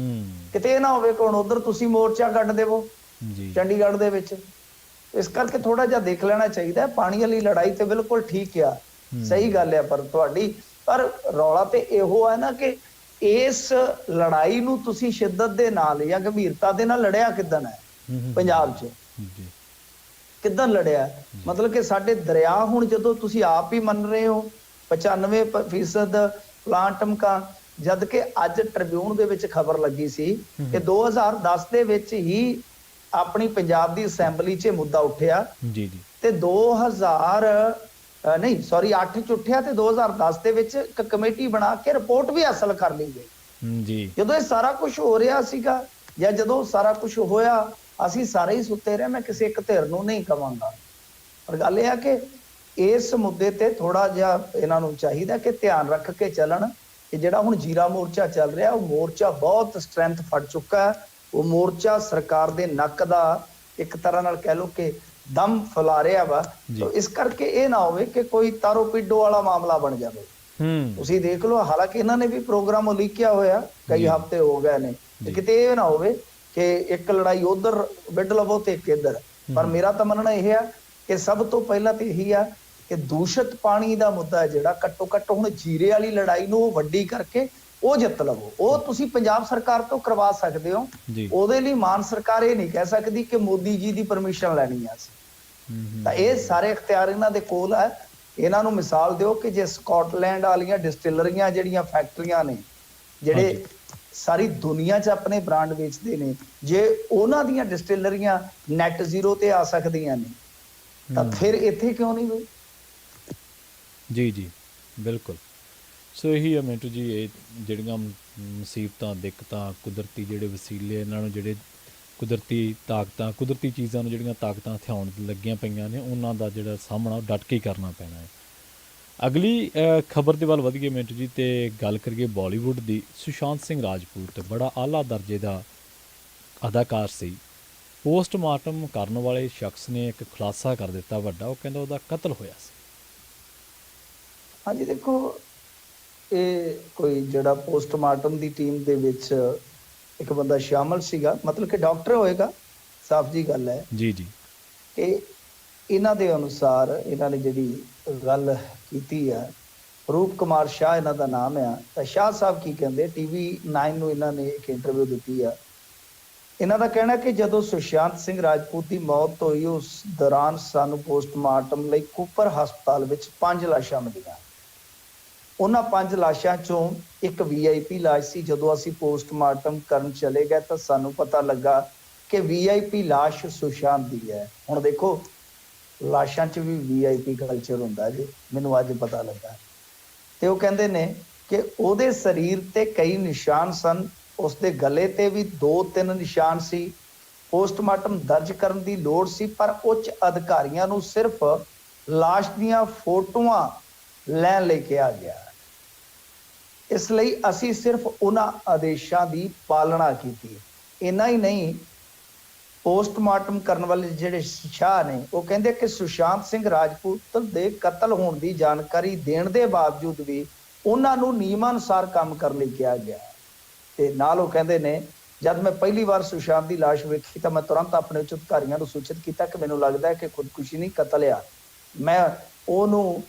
ਕਿਤੇ ਇਹ ਨਾ ਹੋਵੇ ਕਿ ਹੁਣ ਉਧਰ ਤੁਸੀਂ ਮੋਰਚਾ ਕੱਢ ਦੇਵੋ ਚੰਡੀਗੜ੍ਹ ਦੇ ਵਿੱਚ। ਇਸ ਕਰਕੇ ਥੋੜਾ ਜਿਹਾ ਦੇਖ ਲੈਣਾ ਚਾਹੀਦਾ। ਪਾਣੀ ਵਾਲੀ ਲੜਾਈ ਤੇ ਬਿਲਕੁਲ ਠੀਕ ਆ, ਸਹੀ ਗੱਲ ਹੈ, ਪਰ ਤੁਹਾਡੀ ਪਰ ਰੌਲਾ ਤੇ ਇਹੋ ਹੈ ਨਾ ਕਿ ਇਸ ਲੜਾਈ ਨੂੰ ਤੁਸੀਂ ਸ਼ਿੱਦਤ ਦੇ ਨਾਲ ਜਾਂ ਗੰਭੀਰਤਾ ਦੇ ਨਾਲ ਲੜਿਆ ਕਿੱਦਣ ਹੈ? ਪੰਜਾਬ 'ਚ ਕਿੱਦਾਂ ਲੜਿਆ? ਮਤਲਬ ਕਿ ਸਾਡੇ ਦਰਿਆ ਹੁਣ ਜਦੋਂ ਤੁਸੀਂ ਆਪ ਹੀ ਮੰਨ ਰਹੇ ਹੋ 95% ਪਲਾਂਟ ਟਮਕਾ, ਜਦ ਕਿ ਅੱਜ ਟ੍ਰਿਬਿਊਨ ਦੇ ਵਿੱਚ ਖਬਰ ਲੱਗੀ ਸੀ ਕਿ 2010 ਦੇ ਵਿੱਚ ਹੀ ਆਪਣੀ ਪੰਜਾਬ ਦੀ ਅਸੈਂਬਲੀ 'ਚ ਮੁੱਦਾ ਉੱਠਿਆ ਤੇ 8 ਚ ਉੱਠਿਆ ਤੇ 2010 ਦੇ ਵਿੱਚ ਇੱਕ ਕਮੇਟੀ ਬਣਾ ਕੇ ਰਿਪੋਰਟ ਵੀ ਹਾਸਲ ਕਰ ਲਈ ਗਈ। ਜਦੋਂ ਇਹ ਸਾਰਾ ਕੁਝ ਹੋ ਰਿਹਾ ਸੀਗਾ ਜਾਂ ਜਦੋਂ ਸਾਰਾ ਕੁਝ ਹੋਇਆ, ਅਸੀਂ ਸਾਰੇ ਹੀ ਸੁੱਤੇ ਰਹੇ। ਮੈਂ ਕਿਸੇ ਇੱਕ ਧਿਰ ਨੂੰ ਨਹੀਂ ਕਵਾਂਗਾ, ਪਰ ਗੱਲ ਇਹ ਆ ਕਿ ਇਸ ਮੁੱਦੇ ਤੇ ਥੋੜਾ ਜਿਹਾ ਇਹਨਾਂ ਨੂੰ ਚਾਹੀਦਾ ਕਿ ਧਿਆਨ ਰੱਖ ਕੇ ਚੱਲਣ। ਕਿ ਜਿਹੜਾ ਹੁਣ ਜੀਰਾ ਮੋਰਚਾ ਚੱਲ ਰਿਹਾ, ਉਹ ਮੋਰਚਾ ਬਹੁਤ ਸਟਰੈਂਥ ਫੜ ਚੁੱਕਾ ਹੈ। ਉਹ ਮੋਰਚਾ ਸਰਕਾਰ ਦੇ ਨੱਕ ਦਾ ਇੱਕ ਤਰ੍ਹਾਂ ਨਾਲ ਕਹਿ ਲਓ ਕਿ ਦਮ ਫੁਲਾ ਰਿਹਾ ਵਾ। ਇਸ ਕਰਕੇ ਇਹ ਨਾ ਹੋਵੇ ਕਿ ਕੋਈ ਤਾਰੋ ਪਿੱਡੋ ਵਾਲਾ ਮਾਮਲਾ ਬਣ ਜਾਵੇ। ਤੁਸੀਂ ਦੇਖ ਲਓ, ਹਾਲਾਂਕਿ ਇਹਨਾਂ ਨੇ ਵੀ ਪ੍ਰੋਗਰਾਮ ਉਲੀਕਿਆ ਹੋਇਆ, ਕਈ ਹਫ਼ਤੇ ਹੋ ਗਏ ਨੇ, ਤੇ ਕਿਤੇ ਇਹ ਨਾ ਹੋਵੇ ਕਿ ਇੱਕ ਲੜਾਈ ਉਧਰ ਵਿੱਢ ਲਵੋ ਤੇ ਇੱਕ ਇੱਧਰ। ਪਰ ਮੇਰਾ ਤਾਂ ਮੰਨਣਾ ਇਹ ਆ ਕਿ ਸਭ ਤੋਂ ਪਹਿਲਾਂ ਤੇ ਇਹੀ ਆ ਕਿ ਦੂਸ਼ਿਤ ਪਾਣੀ ਦਾ ਮੁੱਦਾ ਹੈ ਜਿਹੜਾ, ਘੱਟੋ ਘੱਟ ਹੁਣ ਜੀਰੇ ਵਾਲੀ ਲੜਾਈ ਨੂੰ ਵੱਡੀ ਕਰਕੇ ਉਹ ਜਿੱਤ ਲਵੋ। ਉਹ ਤੁਸੀਂ ਪੰਜਾਬ ਸਰਕਾਰ ਤੋਂ ਕਰਵਾ ਸਕਦੇ ਹੋ, ਉਹਦੇ ਲਈ ਮਾਨ ਸਰਕਾਰ ਇਹ ਨਹੀਂ ਕਹਿ ਸਕਦੀ ਕਿ ਮੋਦੀ ਜੀ ਦੀ ਪਰਮਿਸ਼ਨ ਲੈਣੀ ਆ ਅਸੀਂ। ਤਾਂ ਇਹ ਸਾਰੇ ਇਖਤਿਆਰ ਇਹਨਾਂ ਦੇ ਕੋਲ ਹੈ। ਇਹਨਾਂ ਨੂੰ ਮਿਸਾਲ ਦਿਓ ਕਿ ਜੇ ਸਕਾਟਲੈਂਡ ਵਾਲੀਆਂ ਡਿਸਟਿਲਰੀਆਂ ਜਿਹੜੀਆਂ ਫੈਕਟਰੀਆਂ ਨੇ, ਜਿਹੜੇ ਸਾਰੀ ਦੁਨੀਆ 'ਚ ਆਪਣੇ ਬ੍ਰਾਂਡ ਵੇਚਦੇ ਨੇ, ਜੇ ਉਹਨਾਂ ਦੀਆਂ ਡਿਸਟਿਲਰੀਆਂ ਨੈਟ ਜ਼ੀਰੋ ਤੇ ਆ ਸਕਦੀਆਂ ਨੇ ਤਾਂ ਫਿਰ ਇੱਥੇ ਕਿਉਂ ਨਹੀਂ ਹੋਈ? ਜੀ ਜੀ ਬਿਲਕੁਲ। ਸੋ ਇਹੀ ਆ ਮਿੰਟੂ ਜੀ, ਇਹ ਜਿਹੜੀਆਂ ਮੁਸੀਬਤਾਂ, ਦਿੱਕਤਾਂ, ਕੁਦਰਤੀ ਜਿਹੜੇ ਵਸੀਲੇ, ਇਹਨਾਂ ਨੂੰ ਜਿਹੜੇ ਕੁਦਰਤੀ ਤਾਕਤਾਂ, ਕੁਦਰਤੀ ਚੀਜ਼ਾਂ ਨੂੰ ਜਿਹੜੀਆਂ ਤਾਕਤਾਂ ਹਥਿਆਉਣ ਲੱਗੀਆਂ ਪਈਆਂ ਨੇ, ਉਹਨਾਂ ਦਾ ਜਿਹੜਾ ਸਾਹਮਣਾ ਡਟ ਕੇ ਕਰਨਾ ਪੈਣਾ ਹੈ। ਅਗਲੀ ਖਬਰ ਦੇ ਵੱਲ ਵਧੀਏ ਮਿੰਟੂ ਜੀ, ਅਤੇ ਗੱਲ ਕਰੀਏ ਬਾਲੀਵੁੱਡ ਦੀ। ਸੁਸ਼ਾਂਤ ਸਿੰਘ ਰਾਜਪੂਤ ਬੜਾ ਆਲਾ ਦਰਜੇ ਦਾ ਅਦਾਕਾਰ ਸੀ। ਪੋਸਟਮਾਰਟਮ ਕਰਨ ਵਾਲੇ ਸ਼ਖਸ ਨੇ ਇੱਕ ਖੁਲਾਸਾ ਕਰ ਦਿੱਤਾ ਵੱਡਾ, ਉਹ ਕਹਿੰਦਾ ਉਹਦਾ ਕਤਲ ਹੋਇਆ ਸੀ। ਹਾਂਜੀ ਦੇਖੋ, ਇਹ ਕੋਈ ਜਿਹੜਾ ਪੋਸਟਮਾਰਟਮ ਦੀ ਟੀਮ ਦੇ ਵਿੱਚ ਇੱਕ ਬੰਦਾ ਸ਼ਾਮਲ ਸੀਗਾ, ਮਤਲਬ ਕਿ ਡਾਕਟਰ ਹੋਏਗਾ, ਸਾਫ਼ ਜੀ ਗੱਲ ਹੈ। ਜੀ ਜੀ। ਇਹ ਇਹਨਾਂ ਦੇ ਅਨੁਸਾਰ ਇਹਨਾਂ ਨੇ ਜਿਹੜੀ ਗੱਲ ਕੀਤੀ ਆ, ਰੂਪ ਕੁਮਾਰ ਸ਼ਾਹ ਇਹਨਾਂ ਦਾ ਨਾਮ ਆ। ਤਾਂ ਸ਼ਾਹ ਸਾਹਿਬ ਕੀ ਕਹਿੰਦੇ, TV9 ਨੂੰ ਇਹਨਾਂ ਨੇ ਇੱਕ ਇੰਟਰਵਿਊ ਦਿੱਤੀ ਆ। ਇਹਨਾਂ ਦਾ ਕਹਿਣਾ ਕਿ ਜਦੋਂ ਸੁਸ਼ਾਂਤ ਸਿੰਘ ਰਾਜਪੂਤ ਦੀ ਮੌਤ ਹੋਈ, ਉਸ ਦੌਰਾਨ ਸਾਨੂੰ ਪੋਸਟਮਾਰਟਮ ਲਈ ਕੂਪਰ ਹਸਪਤਾਲ ਵਿੱਚ 5 ਲਾਸ਼ਾਂ ਮਿਲੀਆਂ। ਉਹਨਾਂ 5 ਲਾਸ਼ਾਂ ਚੋਂ ਇੱਕ VIP ਲਾਸ਼ ਸੀ। ਜਦੋਂ ਅਸੀਂ ਪੋਸਟਮਾਰਟਮ ਕਰਨ ਚਲੇ ਗਏ ਤਾਂ ਸਾਨੂੰ ਪਤਾ ਲੱਗਾ ਕਿ VIP ਲਾਸ਼ ਸੁਸ਼ਾਂਤ ਦੀ ਹੈ। ਹੁਣ ਦੇਖੋ, ਲਾਸ਼ਾਂ 'ਚ ਵੀ VIP ਕਲਚਰ ਹੁੰਦਾ ਜੀ, ਮੈਨੂੰ ਅੱਜ ਪਤਾ ਲੱਗਾ। ਤੇ ਉਹ ਕਹਿੰਦੇ ਨੇ ਕਿ ਉਹਦੇ ਸਰੀਰ ਤੇ ਕਈ ਨਿਸ਼ਾਨ ਸਨ, ਉਸਦੇ ਗਲੇ ਤੇ ਵੀ 2-3 ਨਿਸ਼ਾਨ ਸੀ। ਪੋਸਟਮਾਰਟਮ ਦਰਜ ਕਰਨ ਦੀ ਲੋੜ ਸੀ, ਪਰ ਉੱਚ ਅਧਿਕਾਰੀਆਂ ਨੂੰ ਸਿਰਫ ਲਾਸ਼ ਦੀਆਂ ਫੋਟੋਆਂ ਲੈਣ ਲਈ ਕਿਹਾ ਗਿਆ। ਇਸ ਲਈ ਅਸੀਂ ਸਿਰਫ ਉਹਨਾਂ ਆਦੇਸ਼ਾਂ ਦੀ ਪਾਲਣਾ ਕੀਤੀ। ਇੰਨਾ ਹੀ ਨਹੀਂ, ਪੋਸਟਮਾਰਟਮ ਕਰਨ ਵਾਲੇ ਜਿਹੜੇ ਸ਼ਾਹ ਨੇ, ਉਹ ਕਹਿੰਦੇ ਕਿ ਸੁਸ਼ਾਂਤ ਸਿੰਘ ਰਾਜਪੂਤ ਦੇ ਕਤਲ ਹੋਣ ਦੀ ਜਾਣਕਾਰੀ ਦੇਣ ਦੇ ਬਾਵਜੂਦ ਵੀ ਉਹਨਾਂ ਨੂੰ ਨਿਯਮਾਂ ਅਨੁਸਾਰ ਕੰਮ ਕਰਨ ਲਈ ਕਿਹਾ ਗਿਆ। ਤੇ ਨਾਲ ਉਹ ਕਹਿੰਦੇ ਨੇ, ਜਦ ਮੈਂ ਪਹਿਲੀ ਵਾਰ ਸੁਸ਼ਾਂਤ ਦੀ ਲਾਸ਼ ਵੇਖੀ ਤਾਂ ਮੈਂ ਤੁਰੰਤ ਆਪਣੇ ਉੱਚ ਅਧਿਕਾਰੀਆਂ ਨੂੰ ਸੂਚਿਤ ਕੀਤਾ ਕਿ ਮੈਨੂੰ ਲੱਗਦਾ ਹੈ ਕਿ ਖੁਦਕੁਸ਼ੀ ਨਹੀਂ, ਕਤਲ ਆ। ਮੈਂ ਉਹਨੂੰ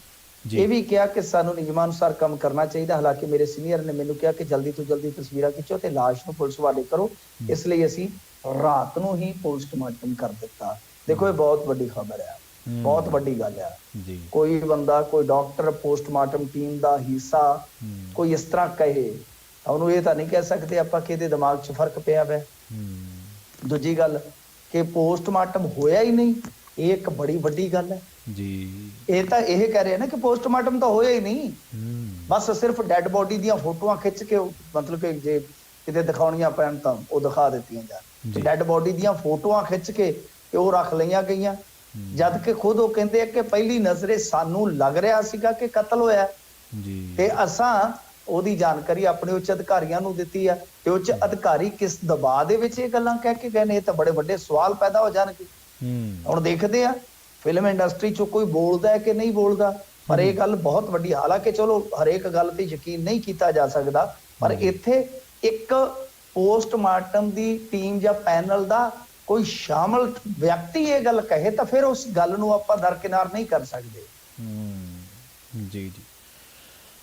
ਇਹ ਵੀ ਕਿਹਾ ਕਿ ਸਾਨੂੰ ਨਿਯਮਾਂ ਅਨੁਸਾਰ ਕੰਮ ਕਰਨਾ ਚਾਹੀਦਾ। ਹਾਲਾਂਕਿ ਮੇਰੇ ਸੀਨੀਅਰ ਨੇ ਮੈਨੂੰ ਕਿਹਾ ਕਿ ਜਲਦੀ ਤੋਂ ਜਲਦੀ ਤਸਵੀਰਾਂ ਖਿੱਚੋ ਤੇ ਲਾਸ਼ ਨੂੰ ਪੁਲਿਸ ਵਾਲੇ ਕਰੋ, ਇਸ ਲਈ ਅਸੀਂ ਰਾਤ ਨੂੰ ਹੀ ਪੋਸਟਮਾਰਟਮ ਕਰ ਦਿੱਤਾ। ਦੇਖੋ, ਇਹ ਬਹੁਤ ਵੱਡੀ ਖਬਰ ਹੈ, ਬਹੁਤ ਵੱਡੀ ਗੱਲ ਹੈ। ਕੋਈ ਬੰਦਾ, ਕੋਈ ਡਾਕਟਰ ਪੋਸਟਮਾਰਟਮ ਟੀਮ ਦਾ ਹਿੱਸਾ ਕੋਈ ਇਸ ਤਰ੍ਹਾਂ ਕਹੇ, ਉਹਨੂੰ ਇਹ ਤਾਂ ਨਹੀਂ ਕਹਿ ਸਕਦੇ ਆਪਾਂ ਕਿ ਇਹਦੇ ਦਿਮਾਗ 'ਚ ਫਰਕ ਪਿਆ ਵੈ। ਦੂਜੀ ਗੱਲ ਕਿ ਪੋਸਟਮਾਰਟਮ ਹੋਇਆ ਹੀ ਨਹੀਂ, ਇਹ ਇੱਕ ਬੜੀ ਵੱਡੀ ਗੱਲ ਹੈ ਜੀ। ਇਹ ਤਾਂ ਇਹ ਕਹਿ ਰਹੇ ਨਾ ਕਿ ਪੋਸਟਮਾਰਟਮ ਤਾਂ ਹੋਇਆ ਹੀ ਨਹੀਂ, ਬਸ ਸਿਰਫ ਡੈਡ ਬੋਡੀ ਦੀਆਂ ਫੋਟੋਆਂ ਖਿੱਚ ਕੇ, ਮਤਲਬ ਕਿ ਜੇ ਕਿਤੇ ਦਿਖਾਉਣੀਆਂ ਪੈਣ ਤਾਂ ਉਹ ਦਿਖਾ ਦਿੱਤੀਆਂ ਜਾਣ। ਡੈਡ ਬੋਡੀ ਦੀਆਂ ਫੋਟੋਆਂ ਖਿੱਚ ਕੇ ਤੇ ਉਹ ਰੱਖ ਲਈਆਂ ਗਈਆਂ, ਜਦ ਕਿ ਖੁਦ ਉਹ ਕਹਿੰਦੇ ਆ ਕਿ ਪਹਿਲੀ ਨਜ਼ਰੇ ਸਾਨੂੰ ਲੱਗ ਰਿਹਾ ਸੀਗਾ ਕਿ ਕਤਲ ਹੋਇਆ ਤੇ ਅਸਾਂ ਉਹਦੀ ਜਾਣਕਾਰੀ ਆਪਣੇ ਉੱਚ ਅਧਿਕਾਰੀਆਂ ਨੂੰ ਦਿੱਤੀ ਆ। ਤੇ ਉੱਚ ਅਧਿਕਾਰੀ ਕਿਸ ਦਬਾਅ ਦੇ ਵਿੱਚ ਇਹ ਗੱਲਾਂ ਕਹਿ ਕੇ ਗਏ ਨੇ, ਇਹ ਤਾਂ ਬੜੇ ਵੱਡੇ ਸਵਾਲ ਪੈਦਾ ਹੋ ਜਾਣਗੇ। ਹੁਣ ਦੇਖਦੇ ਆ ਫਿਲਮ ਇੰਡਸਟਰੀ 'ਚੋਂ ਕੋਈ ਬੋਲਦਾ ਹੈ ਕਿ ਨਹੀਂ ਬੋਲਦਾ, ਪਰ ਇਹ ਗੱਲ ਬਹੁਤ ਵੱਡੀ। ਹਾਲਾਂਕਿ ਚਲੋ ਹਰੇਕ ਗੱਲ ਤੇ ਯਕੀਨ ਨਹੀਂ ਕੀਤਾ ਜਾ ਸਕਦਾ, ਪਰ ਇੱਥੇ ਇੱਕ ਪੋਸਟਮਾਰਟਮ ਦੀ ਟੀਮ ਜਾਂ ਪੈਨਲ ਦਾ ਕੋਈ ਸ਼ਾਮਲ ਵਿਅਕਤੀ ਇਹ ਗੱਲ ਕਹੇ ਤਾਂ ਫਿਰ ਉਸ ਗੱਲ ਨੂੰ ਆਪਾਂ ਦਰਕਿਨਾਰ ਨਹੀਂ ਕਰ ਸਕਦੇ। ਜੀ ਜੀ।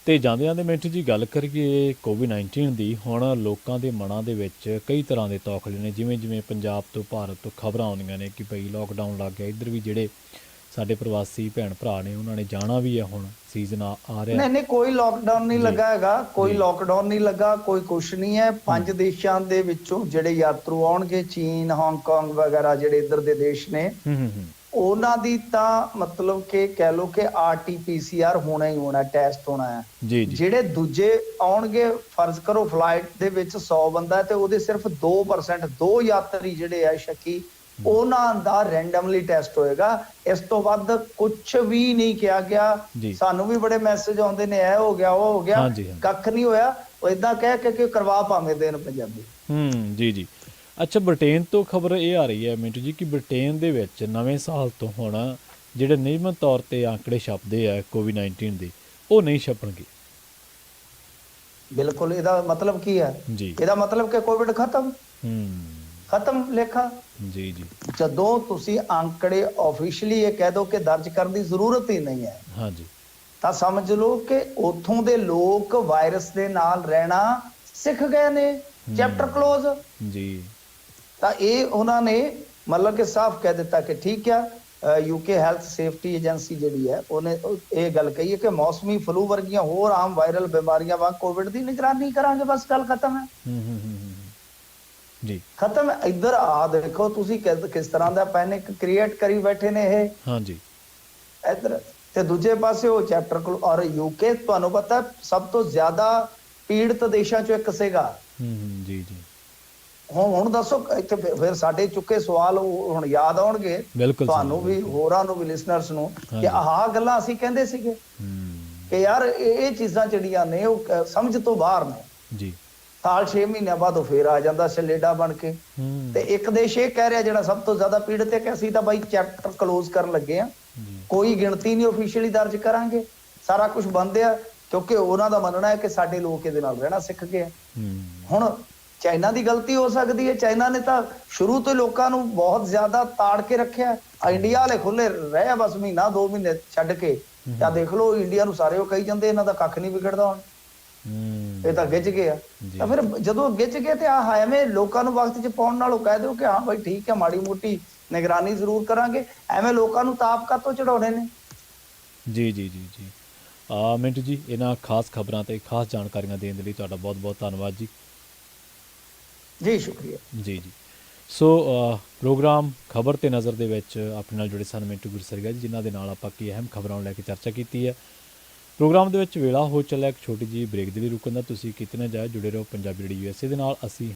ਤੇ ਜਾਂਦੇ ਜਾਂਦੇ ਮਿੰਟੂ ਜੀ ਗੱਲ ਕਰੀਏ ਕੋਵਿਡ-19 ਦੀ। ਹੁਣ ਲੋਕਾਂ ਦੇ ਮਨਾਂ ਦੇ ਵਿੱਚ ਕਈ ਤਰ੍ਹਾਂ ਦੇ ਤੌਖਲੇ ਨੇ, ਜਿਵੇਂ ਜਿਵੇਂ ਪੰਜਾਬ ਤੋਂ, ਭਾਰਤ ਤੋਂ ਖਬਰਾਂ ਆਉਂਦੀਆਂ ਨੇ ਕਿ ਭਾਈ ਲੋਕਡਾਊਨ ਲੱਗ ਗਿਆ। ਇੱਧਰ ਵੀ ਜਿਹੜੇ ਸਾਡੇ ਪ੍ਰਵਾਸੀ ਭੈਣ ਭਰਾ ਨੇ, ਉਹਨਾਂ ਨੇ ਜਾਣਾ ਵੀ ਹੈ, ਹੁਣ ਸੀਜ਼ਨ ਆ ਰਿਹਾ। ਨਹੀਂ, ਕੋਈ ਲੋਕਡਾਊਨ ਨਹੀਂ ਲੱਗਾ ਹੈਗਾ, ਕੋਈ ਲੋਕਡਾਊਨ ਨਹੀਂ ਲੱਗਾ, ਕੋਈ ਕੁਛ ਨਹੀਂ ਹੈ। 5 ਦੇਸ਼ਾਂ ਦੇ ਵਿੱਚੋਂ ਜਿਹੜੇ ਯਾਤਰੂ ਆਉਣਗੇ, ਚੀਨ, ਹਾਂਗਕਾਂਗ ਵਗੈਰਾ ਜਿਹੜੇ ਇੱਧਰ ਦੇ ਦੇਸ਼ ਨੇ, ਉਹਨਾਂ ਦੀ ਤਾਂ ਮਤਲਬ ਕਿ ਕਹਿ ਲਓ ਕਿ RT-PCR ਹੋਣਾ ਹੀ ਹੋਣਾ, ਟੈਸਟ ਹੋਣਾ ਹੈ। ਜਿਹੜੇ ਦੂਜੇ ਆਉਣਗੇ, ਫਰਜ਼ ਕਰੋ ਫਲਾਈਟ ਦੇ ਵਿੱਚ 100 ਬੰਦਾ ਤੇ ਉਹਦੇ ਸਿਰਫ 2%, 2 ਯਾਤਰੀ ਜਿਹੜੇ ਆ ਸ਼ੱਕੀ, ਉਹਨਾਂ ਦਾ ਰੈਂਡਮਲੀ ਟੈਸਟ ਹੋਏਗਾ। ਇਸ ਤੋਂ ਵੱਧ ਕੁਝ ਵੀ ਨਹੀਂ ਕਿਹਾ ਗਿਆ। ਸਾਨੂੰ ਵੀ ਬੜੇ ਮੈਸੇਜ ਆਉਂਦੇ ਨੇ, ਇਹ ਹੋ ਗਿਆ, ਉਹ ਹੋ ਗਿਆ, ਕੱਖ ਨਹੀਂ ਹੋਇਆ। ਉਹ ਏਦਾਂ ਕਹਿ ਕੇ ਕਰਵਾ ਭਾਵੇਂ ਦੇਣ ਪੰਜਾਬੀ। ਜੀ ਜੀ। ਅੱਛਾ, ਬ੍ਰਿਟੇਨ ਤੋਂ ਖਬਰ ਇਹ ਆ ਰਹੀ ਹੈ ਮਿੰਟੂ ਜੀ ਕਿ ਬ੍ਰਿਟੇਨ ਦੇ ਵਿੱਚ ਨਵੇਂ ਸਾਲ ਤੋਂ ਹੁਣ ਜਿਹੜੇ ਨਿਯਮਤ ਤੌਰ 'ਤੇ ਆંકੜੇ ਛਪਦੇ ਆ ਕੋਵਿਡ-19 ਦੇ, ਉਹ ਨਹੀਂ ਛਪਣਗੇ। ਬਿਲਕੁਲ ਇਹਦਾ ਮਤਲਬ ਕੀ ਹੈ? ਜੀ। ਇਹਦਾ ਮਤਲਬ ਕਿ ਕੋਵਿਡ ਖਤਮ ਲੇਖਾ। ਜੀ ਜੀ। ਜਦੋਂ ਤੁਸੀਂ ਅੰਕੜੇ ਆਫੀਸ਼ੀਅਲੀ ਇਹ ਕਹਿ ਦੋ ਕਿ ਦਰਜ ਕਰਨ ਦੀ ਜ਼ਰੂਰਤ ਹੀ ਨਹੀਂ ਹੈ, ਹਾਂਜੀ। ਤਾਂ ਸਮਝ ਲਓ ਕਿ ਉੱਥੋਂ ਦੇ ਲੋਕ ਵਾਇਰਸ ਦੇ ਨਾਲ ਰਹਿਣਾ ਸਿੱਖ ਗਏ ਨੇ। Chapter close. ਜੀ। ਤਾਂ ਇਹ ਉਹਨਾਂ ਨੇ ਮਤਲਬ ਕਿ ਸਾਫ਼ ਕਹਿ ਦਿੱਤਾ ਕਿ ਠੀਕ ਆ, ਯੂਕੇ ਹੈਲਥ ਸੇਫਟੀ ਏਜੰਸੀ ਜਿਹੜੀ ਹੈ ਉਹਨੇ ਇਹ ਗੱਲ ਕਹੀ ਹੈ ਕਿ ਮੌਸਮੀ ਫਲੂ ਵਰਗੀਆਂ ਹੋਰ ਆਮ ਵਾਇਰਲ ਬਿਮਾਰੀਆਂ ਵਾਂਗ ਕੋਵਿਡ ਦੀ ਨਿਗਰਾਨੀ ਕਰਾਂਗੇ, ਬਸ ਗੱਲ ਖਤਮ ਹੈ। ਜੀ। ਖਤਮ ਹੈ। ਇੱਧਰ ਆ ਦੇਖੋ ਤੁਸੀਂ ਕਿਸ ਤਰ੍ਹਾਂ ਦਾ ਪੈਨਿਕ ਕ੍ਰੀਏਟ ਕਰੀ ਬੈਠੇ ਨੇ ਇਹ। ਹਾਂਜੀ। ਇੱਧਰ ਤੇ ਦੂਜੇ ਪਾਸੇ ਉਹ ਚੈਪਟਰ ਔਰ ਯੂਕੇ ਤੁਹਾਨੂੰ ਪਤਾ ਸਭ ਤੋਂ ਜ਼ਿਆਦਾ ਪੀੜਤ ਦੇਸ਼ਾਂ ਚੋਂ ਇੱਕ ਸੀਗਾ। ਜੀ ਜੀ। ਹੁਣ ਦੱਸੋ ਇੱਥੇ ਫਿਰ ਸਾਡੇ ਚੁੱਕੇ ਸਵਾਲ ਹੁਣ ਯਾਦ ਆਉਣਗੇ ਬਿਲਕੁਲ ਤੁਹਾਨੂੰ ਵੀ, ਹੋਰਾਂ ਨੂੰ ਵੀ, ਲਿਸਨਰਸ ਨੂੰ, ਕਿ ਆਹ ਗੱਲਾਂ ਅਸੀਂ ਕਹਿੰਦੇ ਸੀਗੇ ਕਿ ਯਾਰ ਇਹ ਚੀਜ਼ਾਂ ਜਿਹੜੀਆਂ ਨੇ ਉਹ ਸਮਝ ਤੋਂ ਬਾਹਰ ਨੇ। ਜੀ। ਸਾਲ 6 ਮਹੀਨਿਆਂ ਬਾਅਦ ਉਹ ਫੇਰ ਆ ਜਾਂਦਾ ਸਲੇਡਾ ਬਣ ਕੇ। ਤੇ ਇੱਕ ਦੇਸ਼ ਇਹ ਕਹਿ ਰਿਹਾ ਜਿਹੜਾ ਸਭ ਤੋਂ ਜ਼ਿਆਦਾ ਪੀੜਤ ਹੈ ਕਿ ਅਸੀਂ ਤਾਂ ਬਾਈ ਚੈਪਟਰ ਕਲੋਜ਼ ਕਰਨ ਲੱਗੇ ਆ, ਕੋਈ ਗਿਣਤੀ ਨਹੀਂ ਆਫੀਸ਼ੀਅਲੀ ਦਰਜ ਕਰਾਂਗੇ, ਸਾਰਾ ਕੁਝ ਬੰਦ ਆ, ਕਿਉਂਕਿ ਉਹਨਾਂ ਦਾ ਮੰਨਣਾ ਹੈ ਕਿ ਸਾਡੇ ਲੋਕ ਇਹਦੇ ਨਾਲ ਰਹਿਣਾ ਸਿੱਖ ਗਏ। ਹੁਣ ਚਾਈਨਾ ਦੀ ਗਲਤੀ ਹੋ ਸਕਦੀ ਹੈ, ਚਾਈਨਾ ਨੇ ਤਾਂ ਸ਼ੁਰੂ ਤੋਂ ਲੋਕਾਂ ਨੂੰ ਬਹੁਤ ਜ਼ਿਆਦਾ ਤਾੜ ਕੇ ਰੱਖਿਆ। ਇੰਡੀਆ ਵਾਲੇ ਖੁੱਲੇ ਰਹੇ ਬਸ ਮਹੀਨਾ 2 ਮਹੀਨੇ ਛੱਡ ਕੇ। ਤਾਂ ਦੇਖ ਲਓ ਇੰਡੀਆ ਨੂੰ ਸਾਰੇ ਉਹ ਕਹੀ ਜਾਂਦੇ ਇਹਨਾਂ ਦਾ ਕੱਖ ਨਹੀਂ ਵਿਗੜਦਾ ਹੁਣ, ਇਹ ਤਾਂ ਗਿੱਝ ਗਏ ਆ। ਤਾਂ ਫਿਰ ਜਦੋਂ ਗਿੱਝ ਗਏ ਤੇ ਆਹ ਐਵੇਂ ਲੋਕਾਂ ਨੂੰ ਵਕਤ 'ਚ ਪਾਉਣ ਨਾਲੋਂ ਕਹਿ ਦਿਓ ਕਿ ਹਾਂ ਬਾਈ ਠੀਕ ਹੈ, ਮਾੜੀ ਮੋਟੀ ਨਿਗਰਾਨੀ ਜ਼ਰੂਰ ਕਰਾਂਗੇ, ਐਵੇਂ ਲੋਕਾਂ ਨੂੰ ਤਾਪ ਕਾਤੋਂ ਚੜਾਉਣੇ ਨੇ। ਜੀ ਜੀ ਜੀ ਜੀ। ਮਿੰਟੂ ਜੀ, ਇਹਨਾਂ ਖਾਸ ਖਬਰਾਂ ਤੇ ਖਾਸ ਜਾਣਕਾਰੀਆਂ ਦੇਣ ਦੇ ਲਈ ਤੁਹਾਡਾ ਬਹੁਤ ਬਹੁਤ ਧੰਨਵਾਦ ਜੀ। ਜੀ ਸ਼ੁਕਰੀਆ। ਜੀ ਜੀ। ਸੋ ਪ੍ਰੋਗਰਾਮ ਖਬਰ ਤੇ ਨਜ਼ਰ ਦੇ ਵਿੱਚ ਆਪਣੇ ਨਾਲ ਜੁੜੇ ਸਨ ਮਿੰਟੂ ਗੁਰਸਰੀਆ ਜੀ, ਜਿਨ੍ਹਾਂ ਦੇ ਨਾਲ ਆਪਾਂ ਕੀ ਅਹਿਮ ਖਬਰਾਂ ਨੂੰ ਲੈ ਕੇ ਚਰਚਾ ਕੀਤੀ ਹੈ। ਪ੍ਰੋਗਰਾਮ ਦੇ ਵਿੱਚ ਵੇਲਾ ਹੋ ਚੱਲਿਆ ਇੱਕ ਛੋਟੀ ਜਿਹੀ ਬ੍ਰੇਕ ਦੇ ਲਈ ਰੁਕਣ ਦਾ। ਤੁਸੀਂ ਕਿਤੇ ਨਾ ਜਾਇਓ, ਜੁੜੇ ਰਹੋ ਪੰਜਾਬੀ ਰੇਡੀਓ USA ਦੇ ਨਾਲ। ਅਸੀਂ